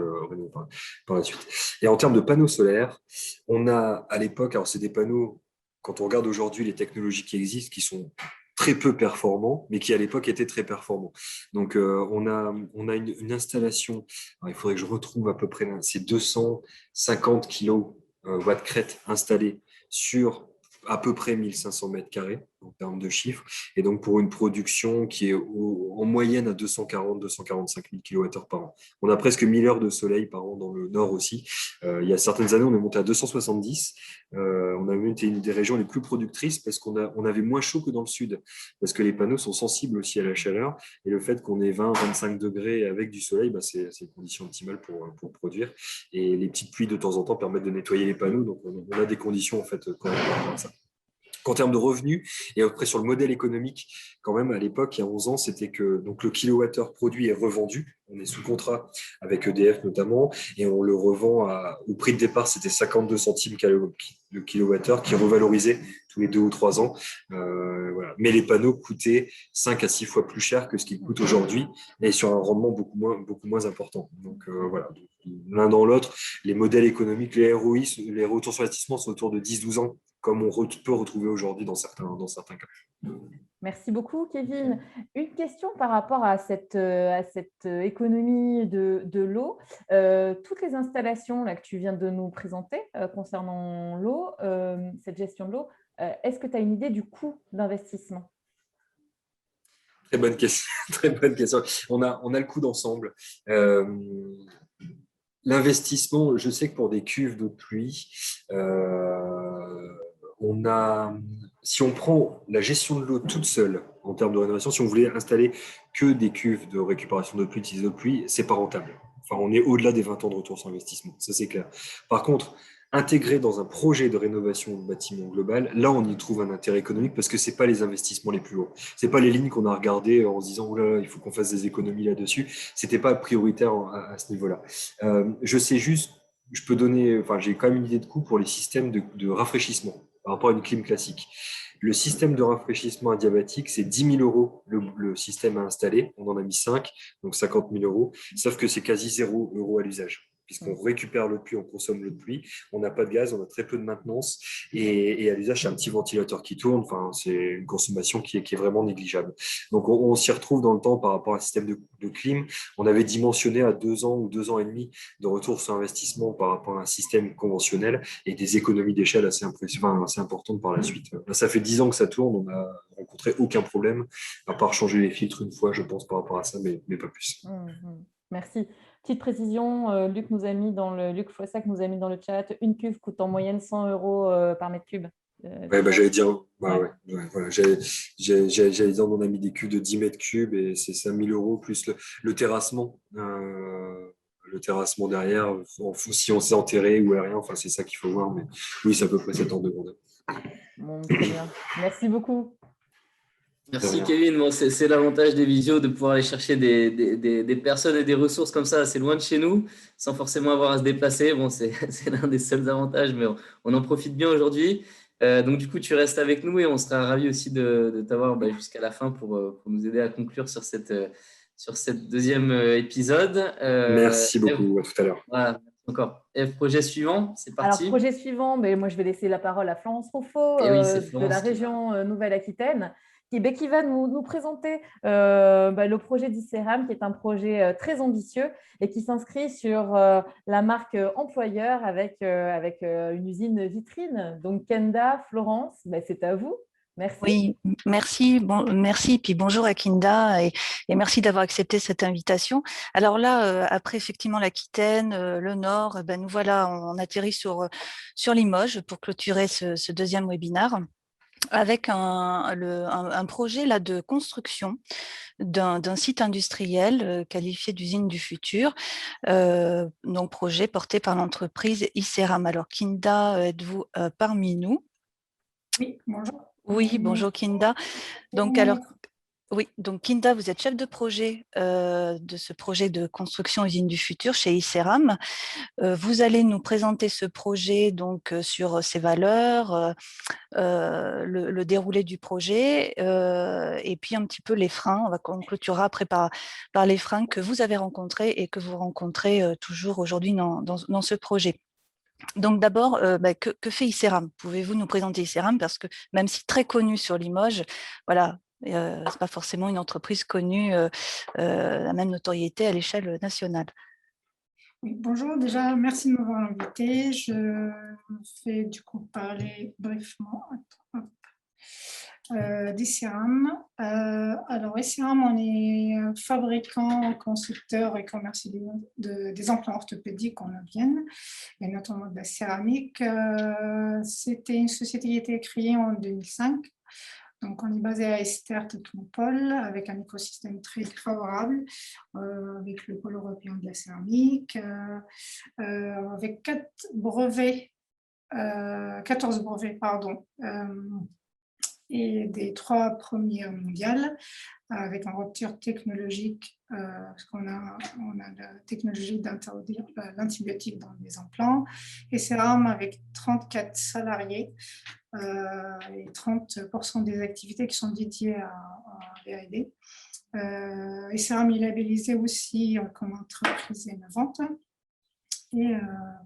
par la suite. Et en termes de panneaux solaires, on a à l'époque, alors c'est des panneaux, quand on regarde aujourd'hui les technologies qui existent, qui sont très peu performants, mais qui à l'époque étaient très performants. Donc on a une installation, alors, il faudrait que je retrouve à peu près, c'est 250 kW crête installée sur à peu près 1500 mètres carrés en termes de chiffres. Et donc, pour une production qui est en moyenne à 240-245 000 kWh par an. On a presque 1000 heures de soleil par an dans le nord aussi. Il y a certaines années, on est monté à 270. On a même été une des régions les plus productrices parce qu'on avait moins chaud que dans le sud. Parce que les panneaux sont sensibles aussi à la chaleur. Et le fait qu'on ait 20-25 degrés avec du soleil, c'est une condition optimale pour produire. Et les petites pluies de temps en temps permettent de nettoyer les panneaux. Donc, on a des conditions en fait quand même comme ça. Qu'en termes de revenus, et après sur le modèle économique, quand même, à l'époque, il y a 11 ans, c'était que donc, le kilowattheure produit est revendu. On est sous contrat avec EDF notamment, et on le revend au prix de départ, c'était 52 centimes le kilowattheure, qui est revalorisé tous les 2 ou 3 ans. Voilà. Mais les panneaux coûtaient 5 à 6 fois plus cher que ce qu'ils coûtent aujourd'hui, et sur un rendement beaucoup moins important. Donc voilà, l'un dans l'autre, les modèles économiques, les ROI, les retours sur investissement sont autour de 10-12 ans, comme on peut retrouver aujourd'hui dans certains cas.
Merci beaucoup, Kevin. Une question par rapport à cette économie de l'eau. Toutes les installations là, que tu viens de nous présenter concernant l'eau, cette gestion de l'eau, est-ce que tu as une idée du coût d'investissement?
Très bonne question. Très bonne question. On a le coût d'ensemble. L'investissement, je sais que pour des cuves d'eau de pluie, si on prend la gestion de l'eau toute seule en termes de rénovation, si on voulait installer que des cuves de récupération d'eau de pluie, d'eau de pluie, c'est pas rentable. Enfin, on est au-delà des 20 ans de retour sur investissement, ça c'est clair. Par contre, intégrer dans un projet de rénovation de bâtiment global, là on y trouve un intérêt économique parce que c'est pas les investissements les plus lourds. C'est pas les lignes qu'on a regardées en se disant oh là, il faut qu'on fasse des économies là-dessus. C'était pas prioritaire à ce niveau-là. Je sais juste, j'ai quand même une idée de coût pour les systèmes de rafraîchissement par rapport à une clim classique. Le système de rafraîchissement adiabatique, c'est 10 000 euros le système à installer. On en a mis 5, donc 50 000 euros. Sauf que c'est quasi 0 euros à l'usage, puisqu'on récupère l'eau de pluie, on consomme l'eau de pluie, on n'a pas de gaz, on a très peu de maintenance, et à l'usage, c'est un petit ventilateur qui tourne, enfin, c'est une consommation qui est vraiment négligeable. Donc, on s'y retrouve dans le temps par rapport à un système de clim. On avait dimensionné à 2 ans ou 2 ans et demi de retour sur investissement par rapport à un système conventionnel, et des économies d'échelle assez importantes par la suite. Là, ça fait 10 ans que ça tourne, on n'a rencontré aucun problème, à part changer les filtres une fois, je pense, par rapport à ça, mais pas plus.
Merci. Petite précision, Luc Foissac nous a mis dans le chat, une cuve coûte en moyenne 100 euros par mètre cube.
J'allais dire, voilà. J'allais dire, on a mis des cuves de 10 mètres cubes et c'est 5 000 euros plus le terrassement. Le terrassement derrière, si on s'est enterré ou rien, enfin, c'est ça qu'il faut voir. Mais oui, c'est à peu près cet ordre de grandeur.
Bon, très bien. Merci beaucoup.
Merci Kevin. Bon, c'est l'avantage des visios de pouvoir aller chercher des personnes et des ressources comme ça assez loin de chez nous, sans forcément avoir à se déplacer. Bon, c'est l'un des seuls avantages, mais on en profite bien aujourd'hui. Donc du coup, tu restes avec nous et on sera ravis aussi de t'avoir jusqu'à la fin pour nous aider à conclure sur cette deuxième épisode.
Merci beaucoup, à tout à l'heure.
Voilà, merci encore. Projet suivant, c'est parti.
Alors, projet suivant, moi je vais laisser la parole à Florence Rouffaut de la région Nouvelle-Aquitaine, qui va nous présenter le projet d'Iceram, qui est un projet très ambitieux et qui s'inscrit sur la marque employeur avec une usine vitrine. Donc, Kenda, Florence, c'est à vous. Merci.
Oui, merci. Merci. Puis bonjour à Kinda et merci d'avoir accepté cette invitation. Alors là, après effectivement l'Aquitaine, le Nord, nous voilà, on atterrit sur Limoges pour clôturer ce deuxième webinaire avec un projet là de construction d'un site industriel qualifié d'usine du futur, donc projet porté par l'entreprise Iceram. Alors Kinda, êtes-vous parmi nous?
Oui, bonjour.
Oui, bonjour Kinda. Donc Kinda, vous êtes chef de projet de ce projet de construction usine du futur chez Iceram. Vous allez nous présenter ce projet donc sur ses valeurs, le déroulé du projet et puis un petit peu les freins. On clôturera après par les freins que vous avez rencontrés et que vous rencontrez toujours aujourd'hui dans ce projet. Donc d'abord, que fait Iceram? Pouvez-vous nous présenter Iceram? Parce que même si très connu sur Limoges, voilà, ce n'est pas forcément une entreprise connue, la même notoriété à l'échelle nationale.
Oui, bonjour, déjà merci de m'avoir invité. Je vais du coup parler brièvement d'ICERAM. Alors, ICERAM, on est fabricant, constructeur et commercialisant des implants orthopédiques en Vienne, et notamment de la céramique. C'était une société qui a été créée en 2005. Donc, on est basé à Esther, Technopole, avec un écosystème très favorable, avec le pôle européen de la céramique, avec 14 brevets, pardon, et des 3 premiers mondiales, avec une rupture technologique, parce qu'on a la technologie d'introduire l'antibiotique dans les implants, et ICERAM avec 34 salariés, et 30% des activités qui sont dédiées à R&D. ICERAM est labellisé aussi comme entreprise innovante et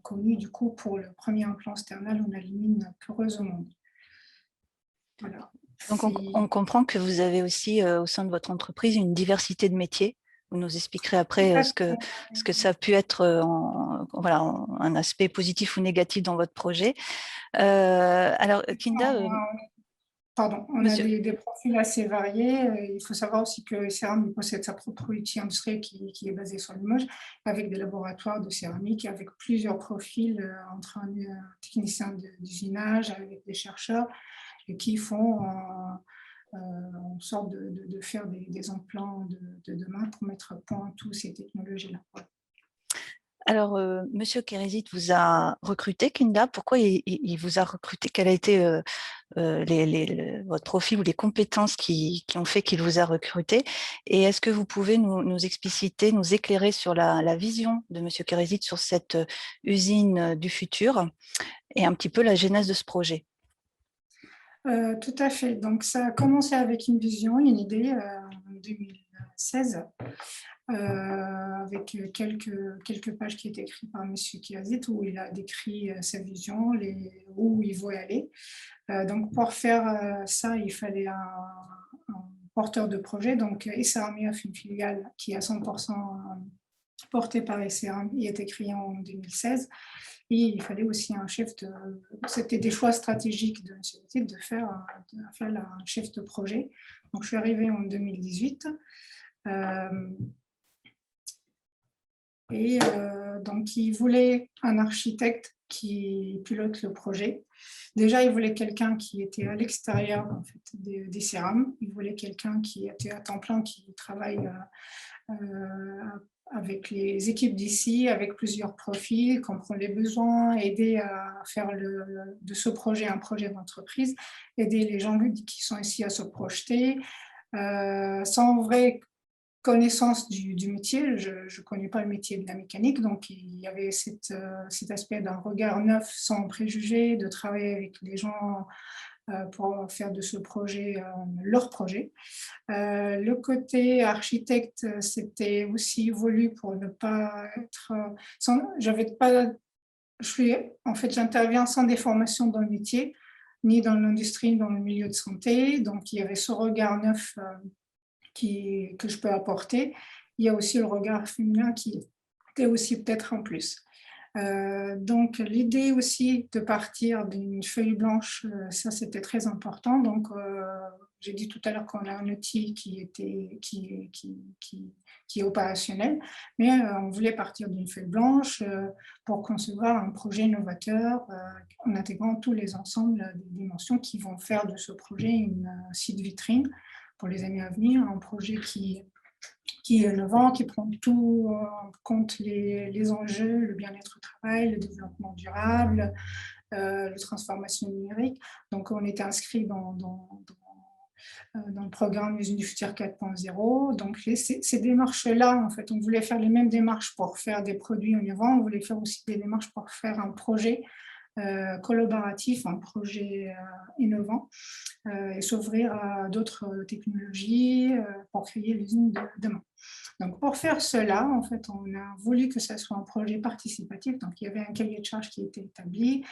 connu du coup pour le premier implant sternal en aluminum poreuse au monde. Voilà.
Donc, on comprend que vous avez aussi au sein de votre entreprise une diversité de métiers. Vous nous expliquerez après ce que ça a pu être voilà, un aspect positif ou négatif dans votre projet. Alors, Kinda…
Pardon, on a des profils assez variés. Il faut savoir aussi que ICERAM possède sa propre outil industriel qui est basé sur Limoges, avec des laboratoires de céramique, avec plusieurs profils entre un technicien d'usinage, avec des chercheurs, et qui font en sorte de faire des implants de demain pour mettre à point toutes ces technologies-là.
Alors, Monsieur Kérésit vous a recruté, Kinda. Pourquoi il vous a recruté? Quel a été votre profil ou les compétences qui ont fait qu'il vous a recruté? Et est-ce que vous pouvez nous expliciter, nous éclairer sur la vision de Monsieur Kérésit sur cette usine du futur et un petit peu la genèse de ce projet?
Tout à fait. Donc, ça a commencé avec une vision, une idée en 2016, avec quelques pages qui étaient écrites par M. Kérésit, où il a décrit sa vision, où il veut aller. Donc, pour faire ça, il fallait un porteur de projet. Donc, ICERAM a fait une filiale qui est à 100% portée par ICERAM, il a été créé en 2016. Et il fallait aussi un chef de… C'était des choix stratégiques de M. de faire un chef de projet. Donc, je suis arrivée en 2018. Donc, il voulait un architecte qui pilote le projet. Déjà, il voulait quelqu'un qui était à l'extérieur en fait, d'ICERAM. Il voulait quelqu'un qui était à temps plein, qui travaille avec les équipes d'ici, avec plusieurs profils, comprendre les besoins, aider à faire de ce projet un projet d'entreprise, aider les gens qui sont ici à se projeter. Sans vraie connaissance du métier, je ne connais pas le métier de la mécanique, donc il y avait cet aspect d'un regard neuf, sans préjugés, de travailler avec les gens pour faire de ce projet leur projet. Le côté architecte, c'était aussi voulu pour ne pas être… j'interviens sans des formations dans le métier, ni dans l'industrie, ni dans le milieu de santé, donc il y avait ce regard neuf que je peux apporter. Il y a aussi le regard féminin qui était aussi peut-être en plus. Donc, l'idée aussi de partir d'une feuille blanche, ça c'était très important. Donc, j'ai dit tout à l'heure qu'on a un outil qui est opérationnel, mais on voulait partir d'une feuille blanche pour concevoir un projet novateur en intégrant tous les ensembles des dimensions qui vont faire de ce projet une site vitrine pour les années à venir, un projet qui est innovant, qui prend tout en compte les enjeux, le bien-être au travail, le développement durable, la transformation numérique. Donc, on était inscrit dans le programme Usine du futur 4.0. Donc, ces démarches-là, en fait, on voulait faire les mêmes démarches pour faire des produits innovants, on voulait faire aussi des démarches pour faire un projet collaboratif, un projet innovant et s'ouvrir à d'autres technologies pour créer l'usine de demain. Donc, pour faire cela, en fait, on a voulu que ce soit un projet participatif. Donc, il y avait un cahier de charges qui était établi.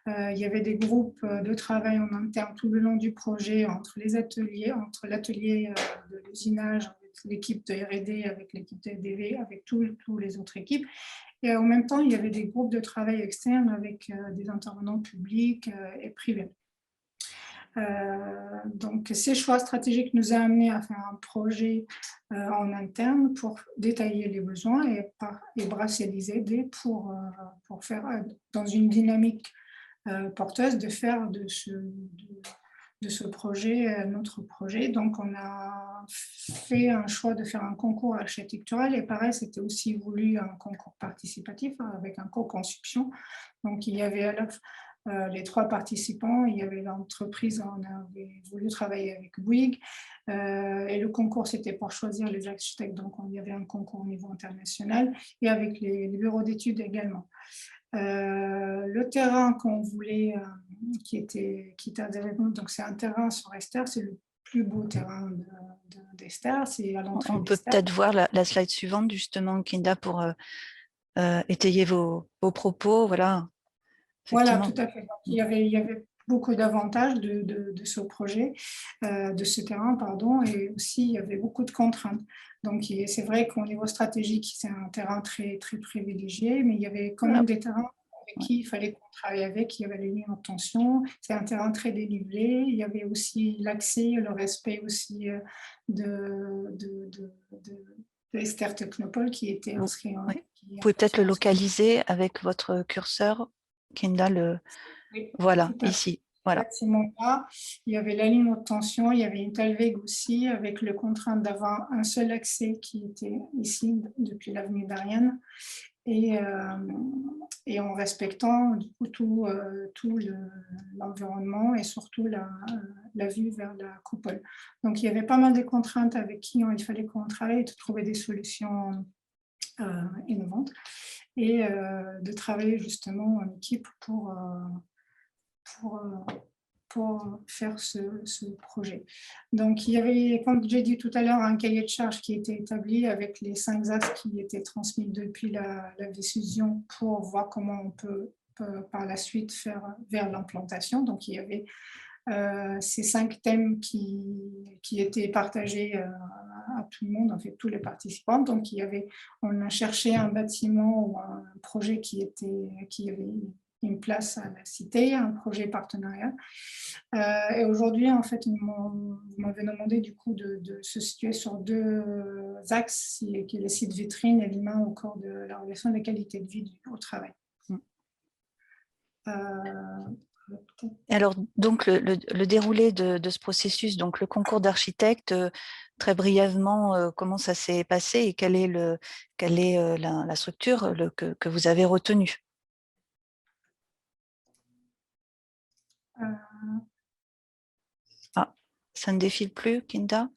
Il y avait des groupes de travail en interne tout le long du projet entre l'atelier de l'usinage, avec l'équipe de R&D, avec l'équipe de DV, avec tous les autres équipes. Et en même temps, il y avait des groupes de travail externes avec des intervenants publics et privés. Donc, ces choix stratégiques nous ont amenés à faire un projet en interne pour détailler les besoins et brasser les idées pour faire, dans une dynamique porteuse, de faire de ce projet notre projet. Donc, on a fait un choix de faire un concours architectural et pareil, c'était aussi voulu un concours participatif avec un co-conception. Donc, il y avait à la les 3 participants, il y avait l'entreprise, on avait voulu travailler avec Bouygues et le concours c'était pour choisir les architectes, donc il y avait un concours au niveau international et avec les bureaux d'études également. Le terrain qu'on voulait, qui était adhérent, donc c'est un terrain sur Esther, c'est le plus beau terrain d'Esther, c'est à l'entrée
On peut
d'Esther.
peut-être voir la slide suivante justement, Kinda, pour étayer vos propos. Voilà.
Voilà, tout à fait. Donc, il y avait beaucoup d'avantages de ce projet, de ce terrain, pardon, et aussi il y avait beaucoup de contraintes. Donc, c'est vrai qu'au niveau stratégique, c'est un terrain très, très privilégié, mais il y avait quand même des terrains avec qui il fallait qu'on travaille avec. Il y avait les lignes en tension, c'est un terrain très dénivelé. Il y avait aussi l'accès, le respect aussi de Esther Technopole qui était inscrit en...
Oui. Vous pouvez peut-être le localiser avec votre curseur, Kinda,
Oui,
voilà, ici. Voilà.
Bâtiment-là, il y avait la ligne haute tension, il y avait une Talweg aussi, avec le contrainte d'avoir un seul accès qui était ici, depuis l'avenue d'Ariane, et en respectant du coup, tout l'environnement et surtout la vue vers la coupole. Donc il y avait pas mal de contraintes avec qui il fallait qu'on travaille et de trouver des solutions innovantes et de travailler justement en équipe pour faire ce projet. Donc, il y avait, comme j'ai dit tout à l'heure, un cahier de charges qui était établi avec les 5 axes qui étaient transmis depuis la décision pour voir comment on peut par la suite faire vers l'implantation. Donc, il y avait ces 5 thèmes qui étaient partagés à tout le monde, en fait, tous les participants. Donc, on a cherché un bâtiment ou un projet qui avait une place à la cité, un projet partenariat. Et aujourd'hui, en fait, vous m'avez demandé du coup de se situer sur 2 axes, qui est le site vitrine et l'humain au cours de la relation de la qualité de vie au travail.
Alors, donc, le déroulé de ce processus, donc le concours d'architecte, très brièvement, comment ça s'est passé et quelle est la structure que vous avez retenue? Ah, ça ne défile plus, Kinda?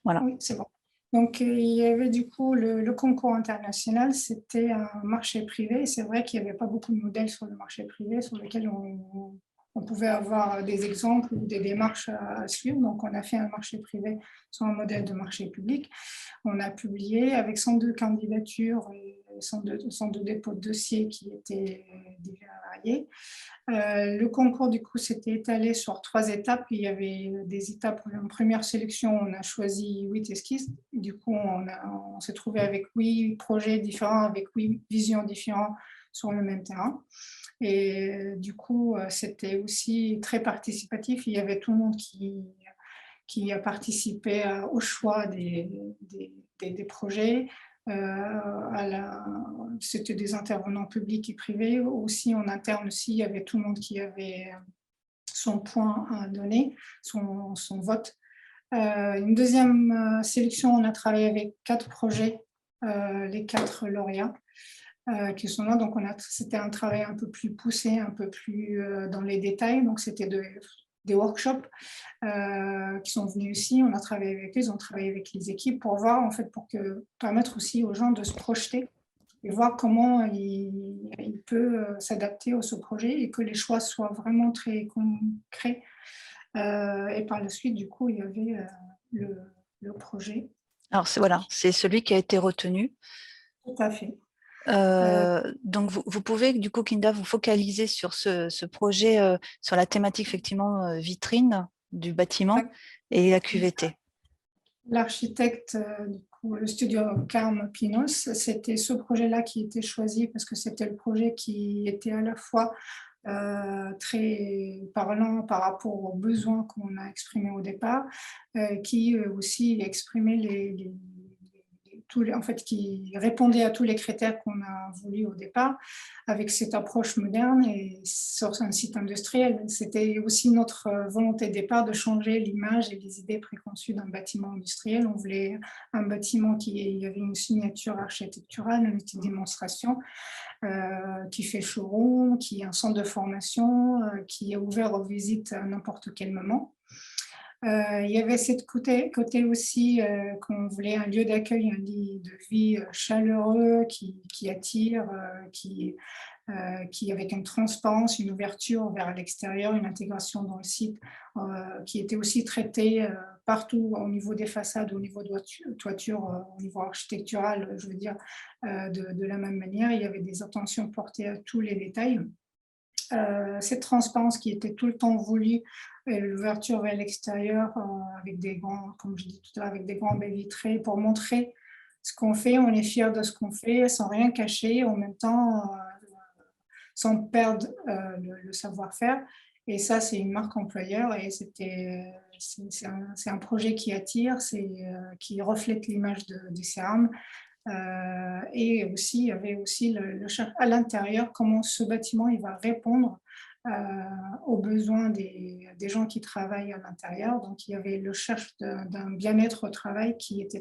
Voilà.
Oui, c'est bon. Donc, il y avait du coup le concours international, c'était un marché privé. C'est vrai qu'il n'y avait pas beaucoup de modèles sur le marché privé sur lesquels on pouvait avoir des exemples ou des démarches à suivre. Donc, on a fait un marché privé sur un modèle de marché public. On a publié avec 102 candidatures et 102 dépôts de dossiers qui étaient divers et variés. Le concours, du coup, s'était étalé sur 3 étapes. Il y avait des étapes. En première sélection, on a choisi 8 esquisses. Du coup, on s'est trouvé avec 8 projets différents, avec 8 visions différentes sur le même terrain. Et du coup, c'était aussi très participatif. Il y avait tout le monde qui a participé au choix des projets. C'était des intervenants publics et privés. Aussi, en interne, aussi, il y avait tout le monde qui avait son point à donner, son vote. Une deuxième sélection, on a travaillé avec 4 projets, les 4 lauréats qui sont là. Donc, c'était un travail un peu plus poussé, un peu plus dans les détails. Donc, c'était des workshops qui sont venus ici. On a travaillé avec eux, ils ont travaillé avec les équipes pour voir, en fait, permettre aussi aux gens de se projeter et voir comment il peut s'adapter à ce projet et que les choix soient vraiment très concrets. Et par la suite, du coup, il y avait le projet.
Alors, c'est celui qui a été retenu.
Tout à fait.
Donc, vous pouvez, du coup, Kinda, vous focaliser sur ce projet, sur la thématique, effectivement, vitrine du bâtiment et la QVT.
L'architecte, du coup, le studio Carme Pinos. C'était ce projet-là qui était choisi parce que c'était le projet qui était à la fois très parlant par rapport aux besoins qu'on a exprimés au départ, qui aussi exprimait en fait, qui répondait à tous les critères qu'on a voulu au départ, avec cette approche moderne et sur un site industriel. C'était aussi notre volonté de départ de changer l'image et les idées préconçues d'un bâtiment industriel. On voulait un bâtiment qui avait une signature architecturale, une outil de démonstration, qui fait showroom, qui est un centre de formation, qui est ouvert aux visites à n'importe quel moment. Il y avait cette côté aussi qu'on voulait un lieu d'accueil, un lieu de vie chaleureux qui attire, qui avec une transparence, une ouverture vers l'extérieur, une intégration dans le site, qui était aussi traitée partout au niveau des façades, au niveau de toiture, au niveau architectural, je veux dire, de la même manière. Il y avait des attentions portées à tous les détails. Cette transparence qui était tout le temps voulue, l'ouverture vers l'extérieur avec des grands, comme je dis tout à l'heure, avec des grands baies vitrées pour montrer ce qu'on fait, on est fiers de ce qu'on fait, sans rien cacher, en même temps sans perdre le savoir-faire. Et ça, c'est une marque employeur et c'est un projet qui attire, qui reflète l'image d'ICERAM. Et aussi, il y avait aussi à l'intérieur, comment ce bâtiment il va répondre aux besoins des gens qui travaillent à l'intérieur. Donc, il y avait le cherche d'un bien-être au travail qui était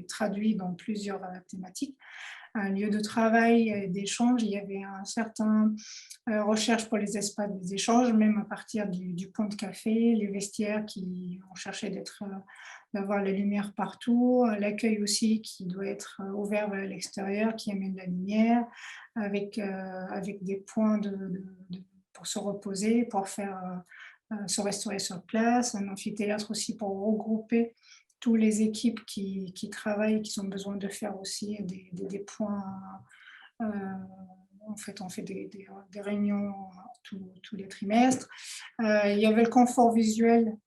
traduit dans plusieurs thématiques. Un lieu de travail, d'échange, il y avait un certain recherche pour les espaces d'échange, même à partir du point de café, les vestiaires qui ont cherché d'avoir la lumière partout, l'accueil aussi qui doit être ouvert vers l'extérieur, qui amène la lumière, avec des points pour se reposer, pour se restaurer sur place, un amphithéâtre aussi pour regrouper toutes les équipes qui travaillent, qui ont besoin de faire aussi des points. En fait, on fait des réunions tous les trimestres. Il y avait le confort visuel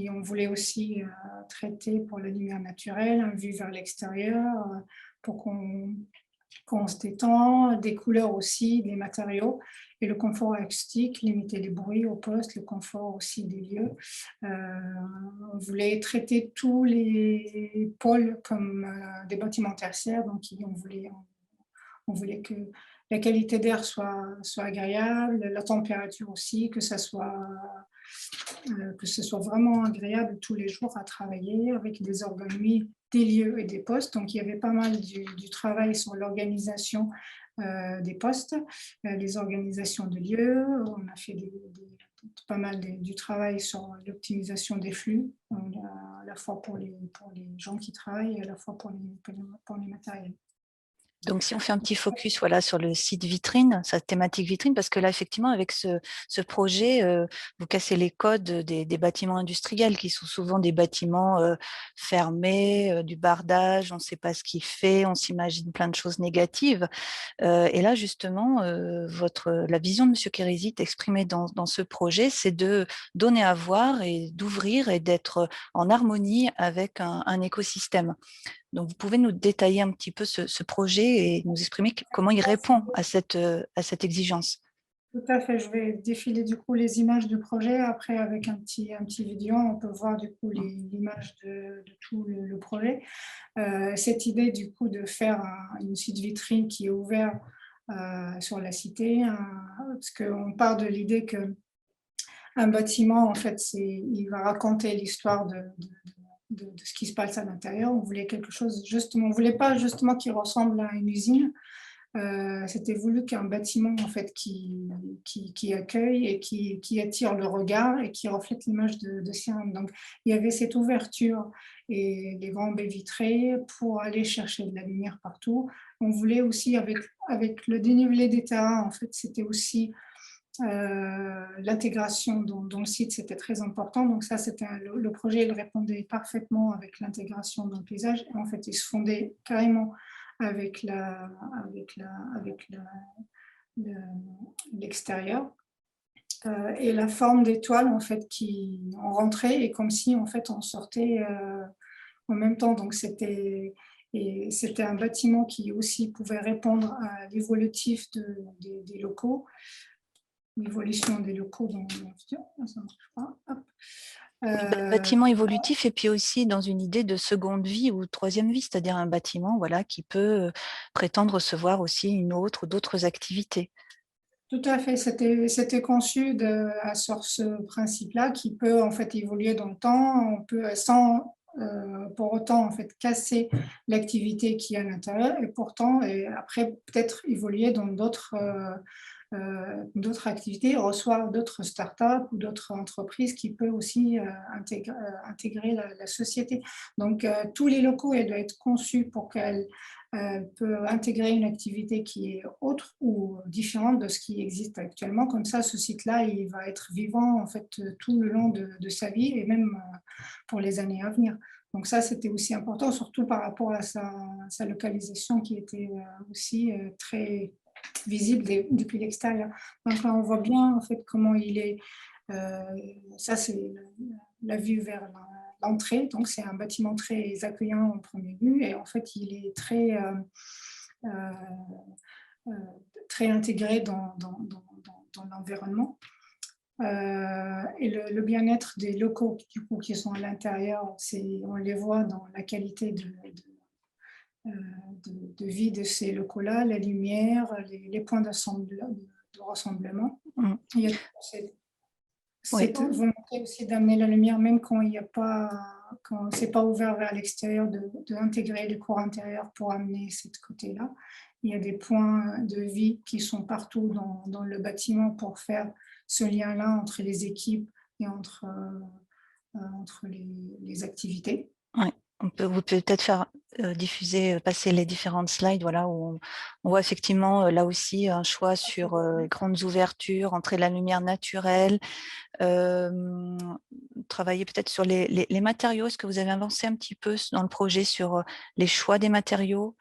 on voulait aussi traiter pour la lumière naturelle, une vue vers l'extérieur, pour qu'on se détend, des couleurs aussi, des matériaux, et le confort acoustique, limiter les bruits au poste, le confort aussi des lieux. On voulait traiter tous les pôles comme des bâtiments tertiaires, donc on voulait que la qualité d'air soit agréable, la température aussi, que ce soit vraiment agréable tous les jours à travailler avec des ergonomies des lieux et des postes. Donc, il y avait pas mal du travail sur l'organisation des postes, les organisations de lieux. On a fait pas mal du travail sur l'optimisation des flux, à la fois pour les gens qui travaillent et à la fois pour les matériels.
Donc, si on fait un petit focus sur le site vitrine, sa thématique vitrine, parce que là, effectivement, avec ce projet, vous cassez les codes des bâtiments industriels qui sont souvent des bâtiments fermés, du bardage, on ne sait pas ce qu'il fait, on s'imagine plein de choses négatives. Et là, justement, la vision de M. Kérizit exprimée dans ce projet, c'est de donner à voir et d'ouvrir et d'être en harmonie avec un écosystème. Donc, vous pouvez nous détailler un petit peu ce projet et nous exprimer comment il répond à cette exigence.
Tout à fait. Je vais défiler du coup les images du projet. Après, avec un petit vidéo, on peut voir du coup l'image de tout le projet. Cette idée du coup de faire une site vitrine qui est ouverte sur la cité, parce qu'on part de l'idée que un bâtiment, en fait, il va raconter l'histoire de ce qui se passe à l'intérieur. On voulait quelque chose, justement, on ne voulait pas justement qui ressemble à une usine. C'était voulu qu'un bâtiment en fait, qui accueille et qui attire le regard et qui reflète l'image de CERAM. Donc, il y avait cette ouverture et les grands baies vitrées pour aller chercher de la lumière partout. On voulait aussi, avec le dénivelé des terrains, en fait, c'était aussi l'intégration dans le site, c'était très important. Donc ça, le projet, il répondait parfaitement avec l'intégration dans le paysage. Et en fait, il se fondait carrément avec l'extérieur. Et la forme d'étoile, en fait, qui on rentrait et comme si, en fait, on sortait En même temps, donc c'était un bâtiment qui aussi pouvait répondre à l'évolutif des locaux, l'évolution des locaux dans le futur. Ça marche pas. Hop.
Bâtiment évolutif et puis aussi dans une idée de seconde vie ou troisième vie, c'est-à-dire un bâtiment voilà, qui peut prétendre recevoir aussi une autre ou d'autres activités.
Tout à fait, c'était conçu sur ce principe-là qui peut en fait évoluer dans le temps, on peut sans pour autant en fait casser l'activité qui est à l'intérieur et pourtant et après peut-être évoluer dans d'autres activités, recevoir d'autres startups ou d'autres entreprises qui peuvent aussi intégrer la société. Donc tous les locaux doivent être conçus pour qu'elles peut intégrer une activité qui est autre ou différente de ce qui existe actuellement. Comme ça, ce site-là, il va être vivant en fait tout le long de sa vie et même pour les années à venir. Donc ça, c'était aussi important, surtout par rapport à sa localisation qui était aussi très visible depuis l'extérieur. Donc là, on voit bien en fait comment il est. Ça, c'est la vue vers l'entrée. Donc c'est un bâtiment très accueillant en premier vue et en fait, il est très intégré dans l'environnement. Et le bien-être des locaux du coup, qui sont à l'intérieur, on les voit dans la qualité de vie de ces locaux-là, la lumière, les points de rassemblement. Il y a cette volonté aussi d'amener la lumière, même quand il n'y a pas, quand c'est pas ouvert vers l'extérieur, d'intégrer les cours intérieurs pour amener ce côté-là. Il y a des points de vie qui sont partout dans le bâtiment pour faire ce lien-là entre les équipes et entre les activités.
Ouais. Vous pouvez peut-être faire passer les différentes slides, voilà, où on voit effectivement là aussi un choix sur grandes ouvertures, entrer la lumière naturelle, travailler peut-être sur les matériaux. Est-ce que vous avez avancé un petit peu dans le projet sur les choix des matériaux?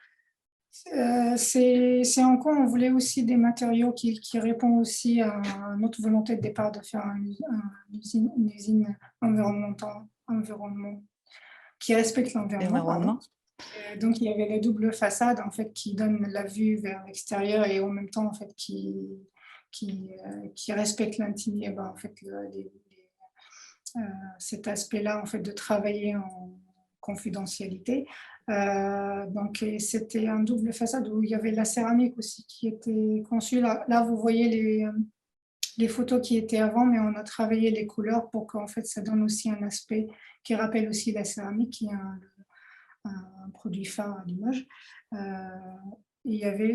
C'est en quoi on voulait aussi des matériaux qui répondent aussi à notre volonté de départ de faire une usine environnementale, qui respecte l'environnement. Donc il y avait la double façade en fait qui donne la vue vers l'extérieur et en même temps en fait qui respecte l'intimité, en fait cet aspect-là en fait de travailler en confidentialité. Donc c'était un double façade où il y avait la céramique aussi qui était conçue. Là vous voyez les photos qui étaient avant, mais on a travaillé les couleurs pour qu'en fait ça donne aussi un aspect qui rappelle aussi la céramique, qui est un produit phare à l'image. Il y avait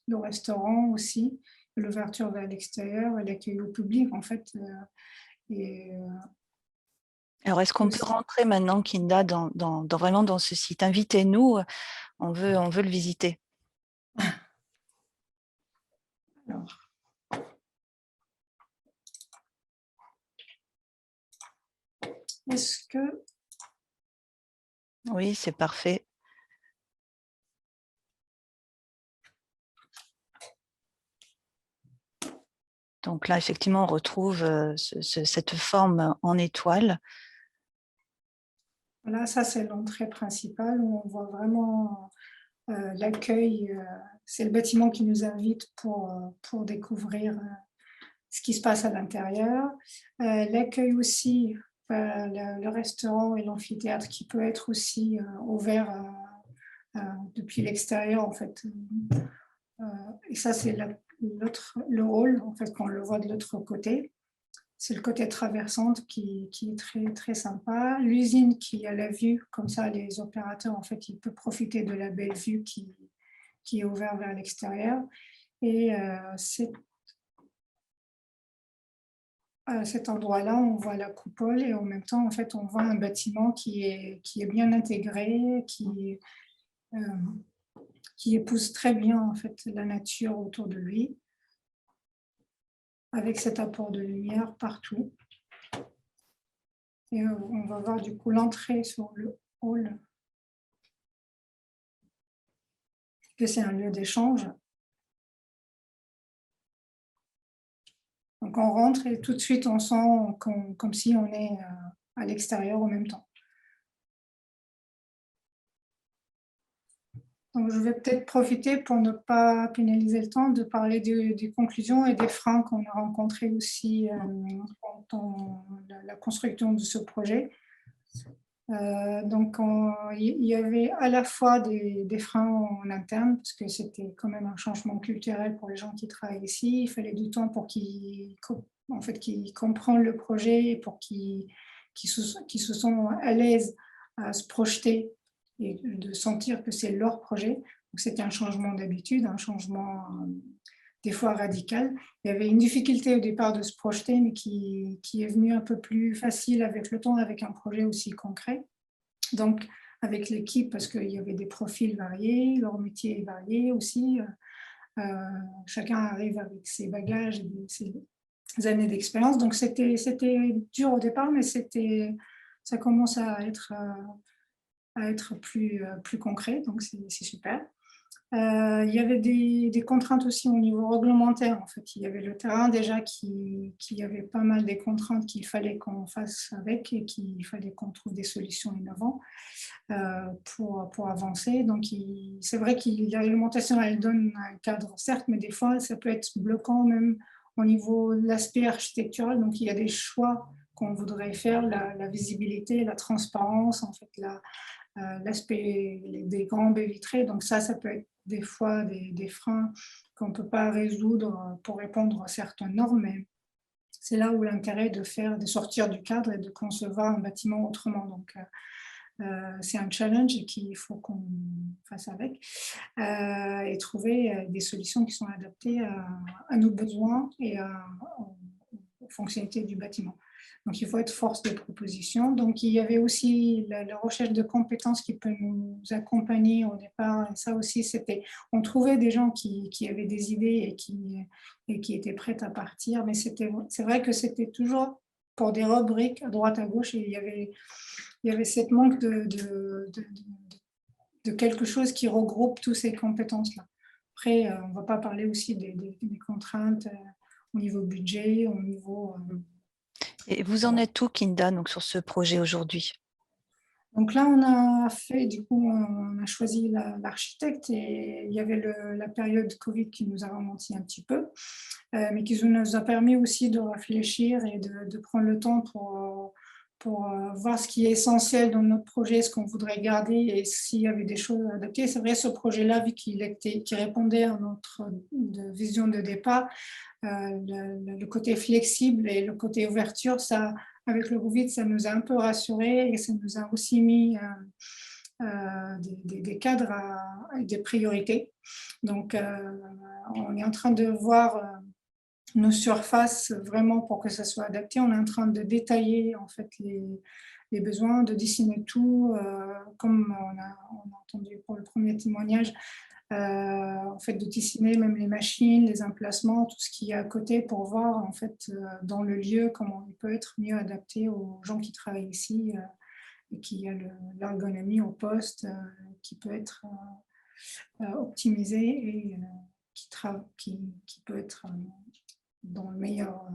le restaurant aussi, l'ouverture vers l'extérieur et l'accueil au public en fait.
Alors, est-ce qu'on peut rentrer maintenant, Kinda, vraiment dans ce site? Invitez-nous, on veut le visiter.
Alors. Est-ce que...
Oui, c'est parfait. Donc là, effectivement, on retrouve cette forme en étoile.
Voilà, ça c'est l'entrée principale où on voit vraiment l'accueil. C'est le bâtiment qui nous invite pour découvrir ce qui se passe à l'intérieur. L'accueil aussi, le restaurant et l'amphithéâtre qui peut être aussi ouvert depuis l'extérieur en fait. Et ça c'est le hall en fait quand on le voit de l'autre côté. C'est le côté traversante qui est très, très sympa. L'usine qui a la vue, comme ça les opérateurs, en fait, ils peuvent profiter de la belle vue qui est ouverte vers l'extérieur. Et à cet endroit-là, on voit la coupole et en même temps, en fait, on voit un bâtiment qui est bien intégré, qui épouse très bien, en fait, la nature autour de lui, avec cet apport de lumière partout. Et on va voir du coup l'entrée sur le hall, que c'est un lieu d'échange. Donc on rentre et tout de suite on sent comme si on est à l'extérieur en même temps. Donc, je vais peut-être profiter pour ne pas pénaliser le temps de parler des conclusions et des freins qu'on a rencontrés aussi pendant la construction de ce projet. Donc, il y avait à la fois des freins en interne, parce que c'était quand même un changement culturel pour les gens qui travaillent ici. Il fallait du temps pour qu'ils comprennent le projet et pour qu'ils se sentent à l'aise à se projeter et de sentir que c'est leur projet. Donc, c'était un changement d'habitude, un changement des fois radical. Il y avait une difficulté au départ de se projeter, mais qui est venue un peu plus facile avec le temps, avec un projet aussi concret. Donc, avec l'équipe, parce qu'il y avait des profils variés, leur métier est varié aussi. Chacun arrive avec ses bagages et ses années d'expérience. Donc, c'était dur au départ, mais ça commence à être plus concret, donc c'est super. Il y avait des contraintes aussi au niveau réglementaire. En fait, il y avait le terrain déjà qui avait pas mal des contraintes qu'il fallait qu'on fasse avec et qu'il fallait qu'on trouve des solutions innovantes pour avancer. Donc, c'est vrai que la réglementation, elle donne un cadre, certes, mais des fois, ça peut être bloquant même au niveau de l'aspect architectural. Donc, il y a des choix qu'on voudrait faire, la visibilité, la transparence, en fait, l'aspect des grands baies vitrées. Donc ça peut être des fois des freins qu'on ne peut pas résoudre pour répondre à certaines normes, mais c'est là où l'intérêt de sortir du cadre et de concevoir un bâtiment autrement. Donc c'est un challenge qu'il faut qu'on fasse avec et trouver des solutions qui sont adaptées à nos besoins et aux fonctionnalités du bâtiment. Donc, il faut être force de proposition. Donc, il y avait aussi la recherche de compétences qui peut nous accompagner au départ. Et ça aussi, on trouvait des gens qui avaient des idées et qui étaient prêts à partir. Mais c'est vrai que c'était toujours pour des rubriques à droite, à gauche. Et il y avait cette manque de quelque chose qui regroupe toutes ces compétences-là. Après, on ne va pas parler aussi des contraintes au niveau budget, au niveau...
Et vous en êtes où, Kinda, donc, sur ce projet aujourd'hui?
Donc là, on a choisi l'architecte et il y avait la période Covid qui nous a ralenti un petit peu, mais qui nous a permis aussi de réfléchir et de prendre le temps pour voir ce qui est essentiel dans notre projet, ce qu'on voudrait garder et s'il y avait des choses à adapter. C'est vrai, ce projet-là, vu qu'il répondait à notre vision de départ, le côté flexible et le côté ouverture, avec le Covid, ça nous a un peu rassurés et ça nous a aussi mis des cadres et des priorités. Donc, on est en train de voir nos surfaces vraiment pour que ça soit adapté. On est en train de détailler en fait les besoins, de dessiner tout, comme on a entendu pour le premier témoignage, en fait de dessiner même les machines, les emplacements, tout ce qu'il y a à côté pour voir en fait dans le lieu comment il peut être mieux adapté aux gens qui travaillent ici et qui a l'ergonomie au poste qui peut être optimisée et qui peut être dans le meilleur,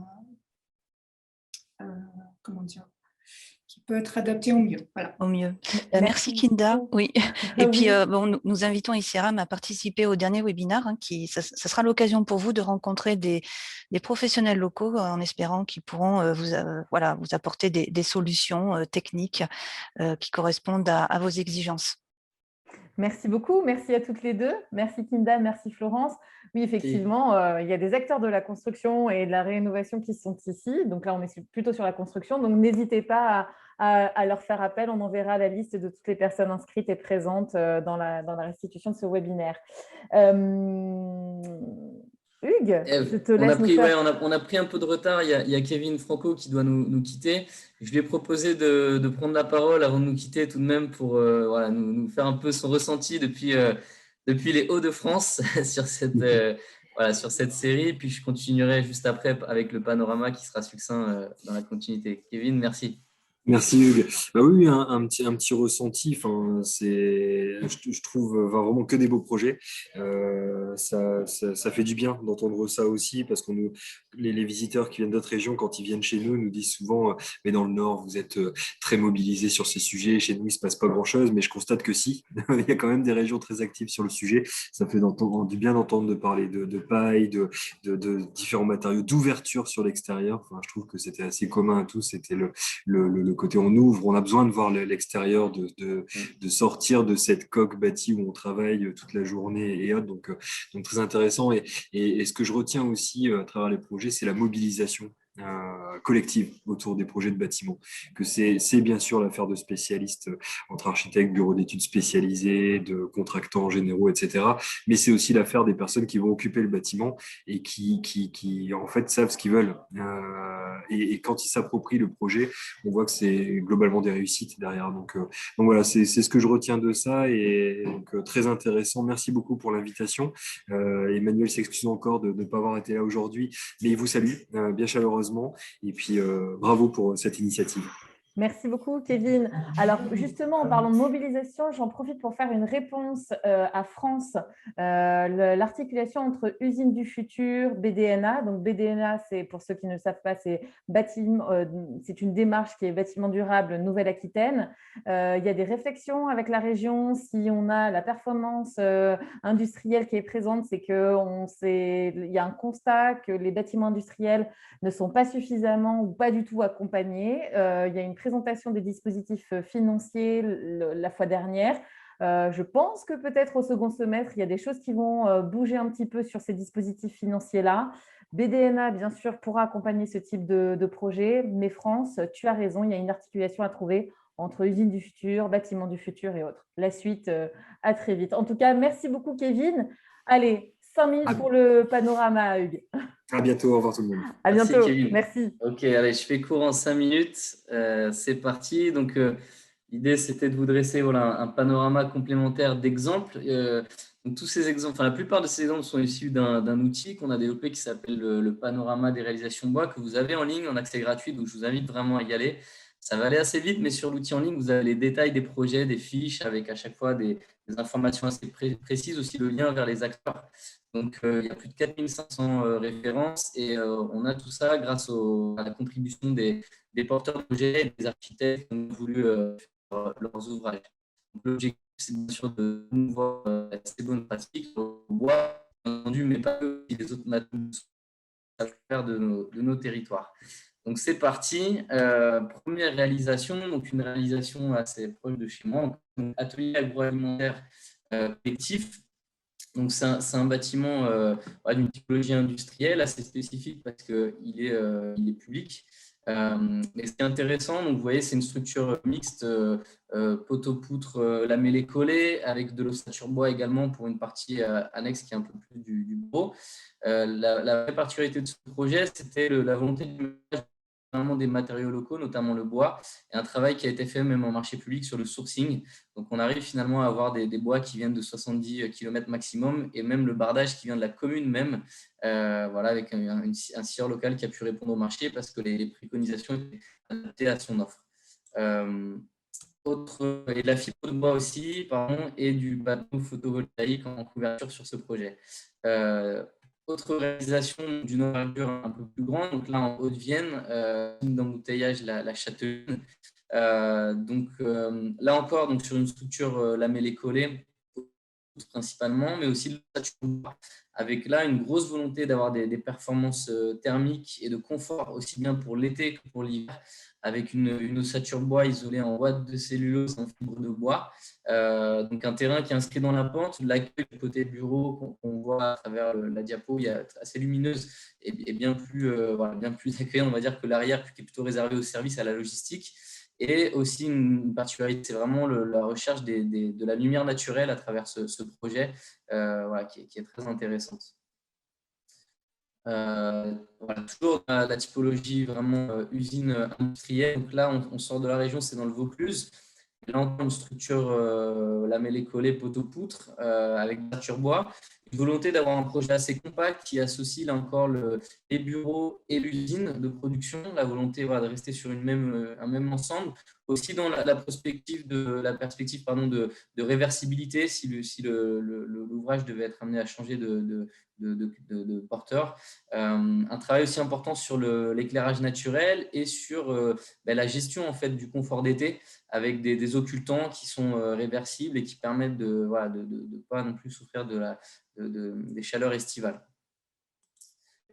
qui peut être adapté au mieux. Voilà.
Au mieux. Merci Kinda. Oui. Et puis, nous invitons ICERAM à participer au dernier webinaire. Ça sera l'occasion pour vous de rencontrer des professionnels locaux en espérant qu'ils pourront vous apporter des solutions techniques qui correspondent à vos exigences.
Merci beaucoup, merci à toutes les deux. Merci Kinda, merci Florence. Oui, effectivement, il y a des acteurs de la construction et de la rénovation qui sont ici. Donc là, on est plutôt sur la construction. Donc n'hésitez pas à leur faire appel. On enverra la liste de toutes les personnes inscrites et présentes dans la restitution de ce webinaire. Hugues, je te laisse
on a pris un peu de retard. Il y a Kevin Franco qui doit nous quitter. Je lui ai proposé de prendre la parole avant de nous quitter tout de même pour nous faire un peu son ressenti depuis les Hauts-de-France sur cette série. Puis je continuerai juste après avec le panorama qui sera succinct dans la continuité. Kevin, merci.
Merci Hugues. Bah oui, un petit ressenti. Enfin, je trouve vraiment que des beaux projets. Ça fait du bien d'entendre ça aussi parce les visiteurs qui viennent d'autres régions, quand ils viennent chez nous, nous disent souvent, mais dans le Nord, vous êtes très mobilisés sur ces sujets. Chez nous, il se passe pas grand-chose, mais je constate que si, il y a quand même des régions très actives sur le sujet. Ça fait du bien d'entendre de parler de paille, de différents matériaux, d'ouverture sur l'extérieur. Enfin, je trouve que c'était assez commun à tous. C'était le côté on ouvre, on a besoin de voir l'extérieur, de sortir de cette coque bâtie où on travaille toute la journée et autres. Donc très intéressant. Et ce que je retiens aussi à travers les projets, c'est la mobilisation collective autour des projets de bâtiments. Que c'est bien sûr l'affaire de spécialistes entre architectes, bureaux d'études spécialisés, de contractants généraux, etc. Mais c'est aussi l'affaire des personnes qui vont occuper le bâtiment et qui en fait savent ce qu'ils veulent. Et quand ils s'approprient le projet, on voit que c'est globalement des réussites derrière. Donc voilà, c'est ce que je retiens de ça et donc, très intéressant. Merci beaucoup pour l'invitation. Emmanuel s'excuse encore de ne pas avoir été là aujourd'hui, mais il vous salue bien chaleureusement. Et puis, bravo pour cette initiative.
Merci beaucoup, Kevin. Alors, justement, en parlant de mobilisation, j'en profite pour faire une réponse à France. L'articulation entre Usine du Futur, BDNA. Donc, BDNA, c'est, pour ceux qui ne le savent pas, c'est une démarche qui est bâtiment durable Nouvelle-Aquitaine. Il y a des réflexions avec la région. Si on a la performance industrielle qui est présente, c'est qu'il y a un constat que les bâtiments industriels ne sont pas suffisamment ou pas du tout accompagnés. Il y a une présentation des dispositifs financiers la fois dernière. Je pense que peut-être au second semestre, il y a des choses qui vont bouger un petit peu sur ces dispositifs financiers-là. BDNA, bien sûr, pourra accompagner ce type de projet, mais France, tu as raison, il y a une articulation à trouver entre usines du futur, bâtiments du futur et autres. La suite, à très vite. En tout cas, merci beaucoup, Kevin. Allez, 5 minutes pour le panorama, Hugues.
À bientôt, au revoir tout le monde.
À bientôt,
merci, Kevin.
Merci.
Ok, allez, je fais court en 5 minutes. C'est parti. Donc, l'idée, c'était de vous dresser un panorama complémentaire d'exemples. Donc, tous ces exemples, enfin, la plupart de ces exemples sont issus d'un outil qu'on a développé qui s'appelle le panorama des réalisations bois que vous avez en ligne en accès gratuit. Donc, je vous invite vraiment à y aller. Ça va aller assez vite, mais sur l'outil en ligne, vous avez les détails des projets, des fiches avec à chaque fois des informations assez précises, aussi le lien vers les acteurs. Donc, il y a plus de 4500 références et on a tout ça grâce à la contribution des porteurs de projets et des architectes qui ont voulu faire leurs ouvrages. L'objectif, c'est bien sûr de promouvoir ces bonnes pratiques au bois, bien entendu, mais pas que les autres matériaux à faire de nos territoires. Donc, c'est parti. Première réalisation, donc une réalisation assez proche de chez moi, atelier agroalimentaire collectif. Donc, c'est un bâtiment d'une typologie industrielle assez spécifique parce qu'il est public. Mais c'est intéressant. Donc, vous voyez, c'est une structure mixte, poteau-poutre, lamellé-collé, avec de l'ossature bois également pour une partie annexe qui est un peu plus du bureau. La vraie particularité de ce projet, c'était la volonté de vraiment des matériaux locaux, notamment le bois, et un travail qui a été fait même en marché public sur le sourcing. Donc, on arrive finalement à avoir des bois qui viennent de 70 km maximum et même le bardage qui vient de la commune même, avec un scieur local qui a pu répondre au marché parce que les préconisations étaient adaptées à son offre. Et de la fibre de bois aussi, et du panneau photovoltaïque en couverture sur ce projet. Autre réalisation d'une envergure un peu plus grande, donc là en Haute-Vienne, d'embouteillage la Châtelaine. Là encore, donc sur une structure lamellé-collé principalement, mais aussi de l'ossature bois, avec là une grosse volonté d'avoir des performances thermiques et de confort aussi bien pour l'été que pour l'hiver, avec une ossature bois isolée en ouate de cellulose en fibre de bois. Donc un terrain qui est inscrit dans la pente, l'accueil du côté bureau qu'on voit à travers la diapo, il y a assez lumineuse et bien plus accueillant, on va dire, que l'arrière qui est plutôt réservé au service, à la logistique. Et aussi une particularité, c'est vraiment la recherche de la lumière naturelle à travers ce projet qui est très intéressante. Toujours la typologie vraiment usine industrielle. Donc là, on sort de la région, c'est dans le Vaucluse. Là, on a une structure lamellé-collé, poteau-poutre avec de la bois. une volonté d'avoir un projet assez compact qui associe là encore les bureaux et l'usine de production, la volonté voilà, de rester sur un même ensemble, aussi dans la perspective de réversibilité si l'ouvrage devait être amené à changer de porteur. Un travail aussi important sur l'éclairage naturel et sur la gestion en fait, du confort d'été avec des occultants qui sont réversibles et qui permettent de ne pas non plus souffrir des chaleurs estivales.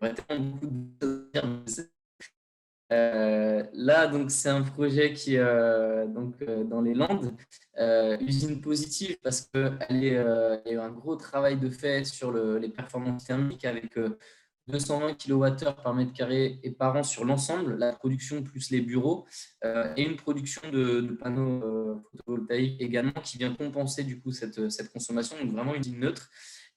Il y aurait tellement beaucoup de choses à dire. Là, donc, c'est un projet qui est dans les Landes, usine positive parce qu'il y a eu un gros travail de fait sur les performances thermiques avec 220 kWh par mètre carré et par an sur l'ensemble, la production plus les bureaux, et une production de panneaux photovoltaïques également qui vient compenser du coup cette consommation, donc vraiment une usine neutre.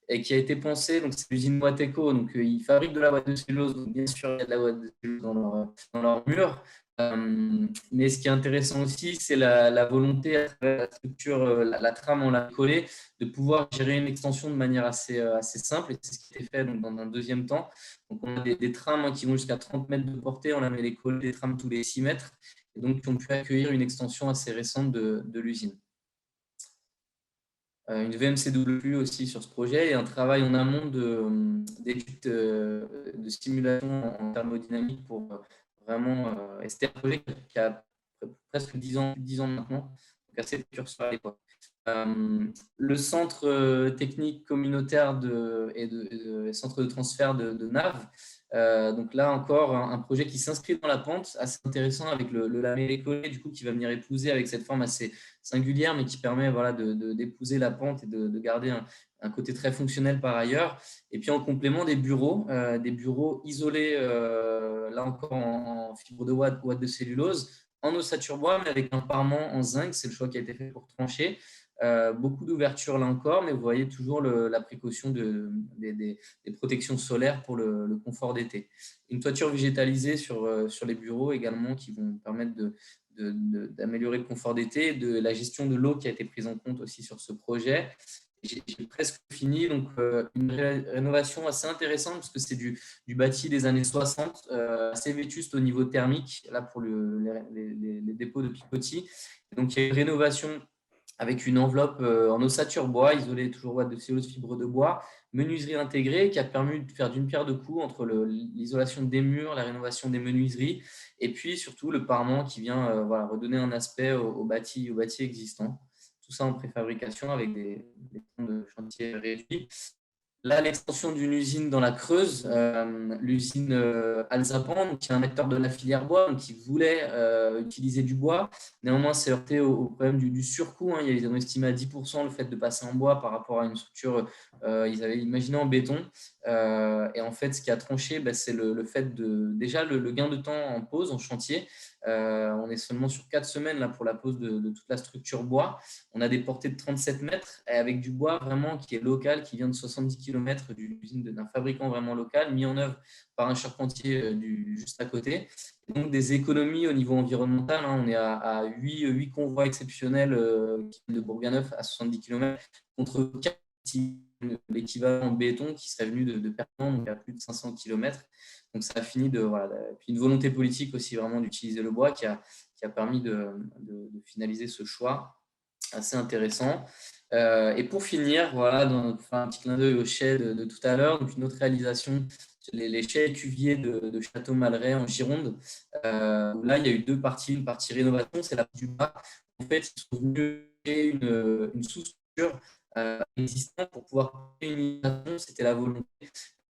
Et qui a été pensée, donc c'est l'usine Wateco, donc ils fabriquent de la ouate de cellulose, donc bien sûr il y a de la ouate de cellulose dans leur mur. Mais ce qui est intéressant aussi, c'est la volonté à travers la structure, la trame en l'a collée, de pouvoir gérer une extension de manière assez simple. Et c'est ce qui a été fait donc, dans un deuxième temps. Donc on a des trames qui vont jusqu'à 30 mètres de portée, on a mis les collets des trames tous les 6 mètres, et donc qui ont pu accueillir une extension assez récente de l'usine. Une VMCW aussi sur ce projet et un travail en amont d'études de simulation en thermodynamique pour vraiment. C'était un projet qui a presque 10 ans maintenant, donc assez précurseur à l'époque. Le centre technique communautaire et centre de transfert de Naves. Donc là encore, un projet qui s'inscrit dans la pente, assez intéressant avec le lamellé-collé du coup qui va venir épouser avec cette forme assez singulière, mais qui permet voilà, d'épouser la pente et de garder un côté très fonctionnel par ailleurs. Et puis en complément des bureaux isolés, là encore en fibre de ouate de cellulose, en ossature bois, mais avec un parement en zinc, c'est le choix qui a été fait pour trancher. Beaucoup d'ouverture là encore, mais vous voyez toujours la précaution des protections solaires pour le confort d'été. Une toiture végétalisée sur les bureaux également qui vont permettre d'améliorer le confort d'été, de la gestion de l'eau qui a été prise en compte aussi sur ce projet. J'ai presque fini, donc une rénovation assez intéressante parce que c'est du bâti des années 60, assez vétuste au niveau thermique, là pour les dépôts de picotis. Donc il y a une rénovation avec une enveloppe en ossature bois, isolée toujours ouate de cellulose fibre de bois, menuiserie intégrée qui a permis de faire d'une pierre deux coups entre l'isolation des murs, la rénovation des menuiseries et puis surtout le parement qui vient redonner un aspect au bâti existant. Tout ça en préfabrication avec des temps de chantier réduits. Là, l'extension d'une usine dans la Creuse, l'usine Alzapan, qui est un acteur de la filière bois, donc qui voulait utiliser du bois. Néanmoins, c'est heurté au problème du surcoût. Ils ont estimé à 10% le fait de passer en bois par rapport à une structure ils avaient imaginé en béton. Et en fait, ce qui a tranché, c'est le fait déjà le gain de temps en pause, en chantier. On est seulement sur 4 semaines là, pour la pose de toute la structure bois. On a des portées de 37 mètres et avec du bois vraiment qui est local, qui vient de 70 km d'une usine d'un fabricant vraiment local, mis en œuvre par un charpentier juste à côté. Et donc des économies au niveau environnemental. On est à 8 convois exceptionnels de Bourganeuf à 70 km contre 4 l'équivalent en béton qui serait venu de Perpignan, donc à plus de 500 km. Donc ça a fini puis une volonté politique aussi vraiment d'utiliser le bois qui a permis de finaliser ce choix assez intéressant. Et pour finir, on fait un petit clin d'œil au chai de tout à l'heure, donc une autre réalisation, les chais cuviers de Château-Malray en Gironde. Là, il y a eu deux parties. Une partie rénovation, c'est la partie du bas. En fait, ils sont venus créer une sous-structure existante pour pouvoir créer une isolation. C'était la volonté.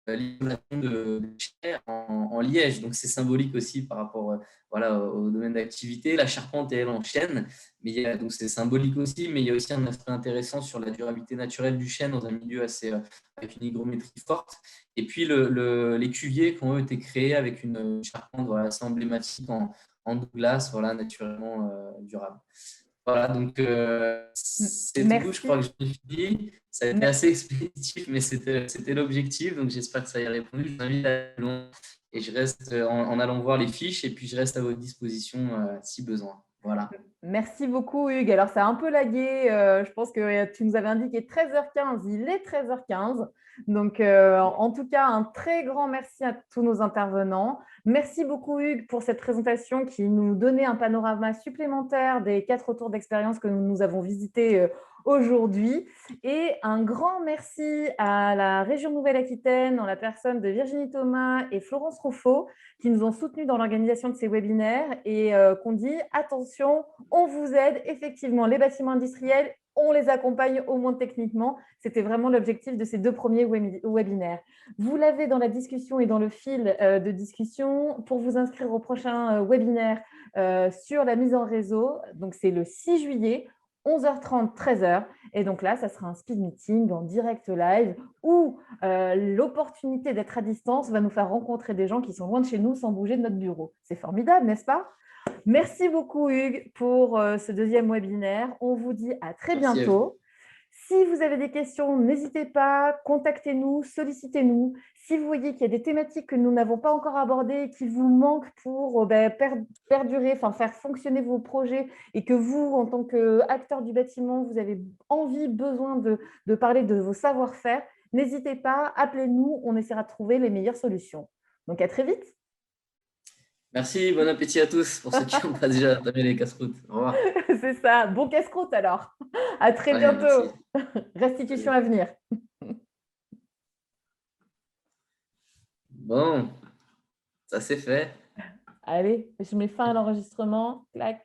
L'isolation de chais en liège, donc c'est symbolique aussi par rapport au domaine d'activité. La charpente est elle en chêne, mais donc c'est symbolique aussi, mais il y a aussi un aspect intéressant sur la durabilité naturelle du chêne dans un milieu avec une hygrométrie forte. Et puis les cuviers qui ont été créés avec une charpente assez emblématique en Douglas, naturellement durable. Voilà, donc c'est tout, je crois que j'ai fini. Ça a été assez expéditif, mais c'était l'objectif, donc j'espère que ça y a répondu. Je vous invite à aller et je reste en allant voir les fiches et puis je reste à votre disposition si besoin. Voilà.
Merci beaucoup, Hugues. Alors, ça a un peu lagué. Je pense que tu nous avais indiqué 13h15. Il est 13h15. Donc, en tout cas, un très grand merci à tous nos intervenants. Merci beaucoup, Hugues, pour cette présentation qui nous donnait un panorama supplémentaire des 4 retours d'expérience que nous avons visités aujourd'hui. Et un grand merci à la région Nouvelle-Aquitaine, en la personne de Virginie Thomas et Florence Rouffaut, qui nous ont soutenus dans l'organisation de ces webinaires et qu'on dit attention, on vous aide. Effectivement, les bâtiments industriels, on les accompagne au moins techniquement. C'était vraiment l'objectif de ces 2 premiers webinaires. Vous l'avez dans la discussion et dans le fil de discussion pour vous inscrire au prochain webinaire sur la mise en réseau. Donc, c'est le 6 juillet. 11h30, 13h. Et donc là, ça sera un speed meeting en direct live où l'opportunité d'être à distance va nous faire rencontrer des gens qui sont loin de chez nous sans bouger de notre bureau. C'est formidable, n'est-ce pas? Merci beaucoup, Hugues, pour ce 2e webinaire. On vous dit à très bientôt. Si vous avez des questions, n'hésitez pas, contactez-nous, sollicitez-nous. Si vous voyez qu'il y a des thématiques que nous n'avons pas encore abordées et qui vous manquent pour perdurer, enfin faire fonctionner vos projets et que vous, en tant qu'acteur du bâtiment, vous avez envie, besoin de parler de vos savoir-faire, n'hésitez pas, appelez-nous, on essaiera de trouver les meilleures solutions. Donc, à très vite.
Merci, bon appétit à tous pour ceux qui n'ont pas déjà entamé les casse-croûtes. Au revoir.
C'est ça, bon casse-croûte alors. À très
Ouais,
bientôt.
merci.
Restitution à venir.
Bon, ça c'est fait.
Allez, je mets fin à l'enregistrement. Clac.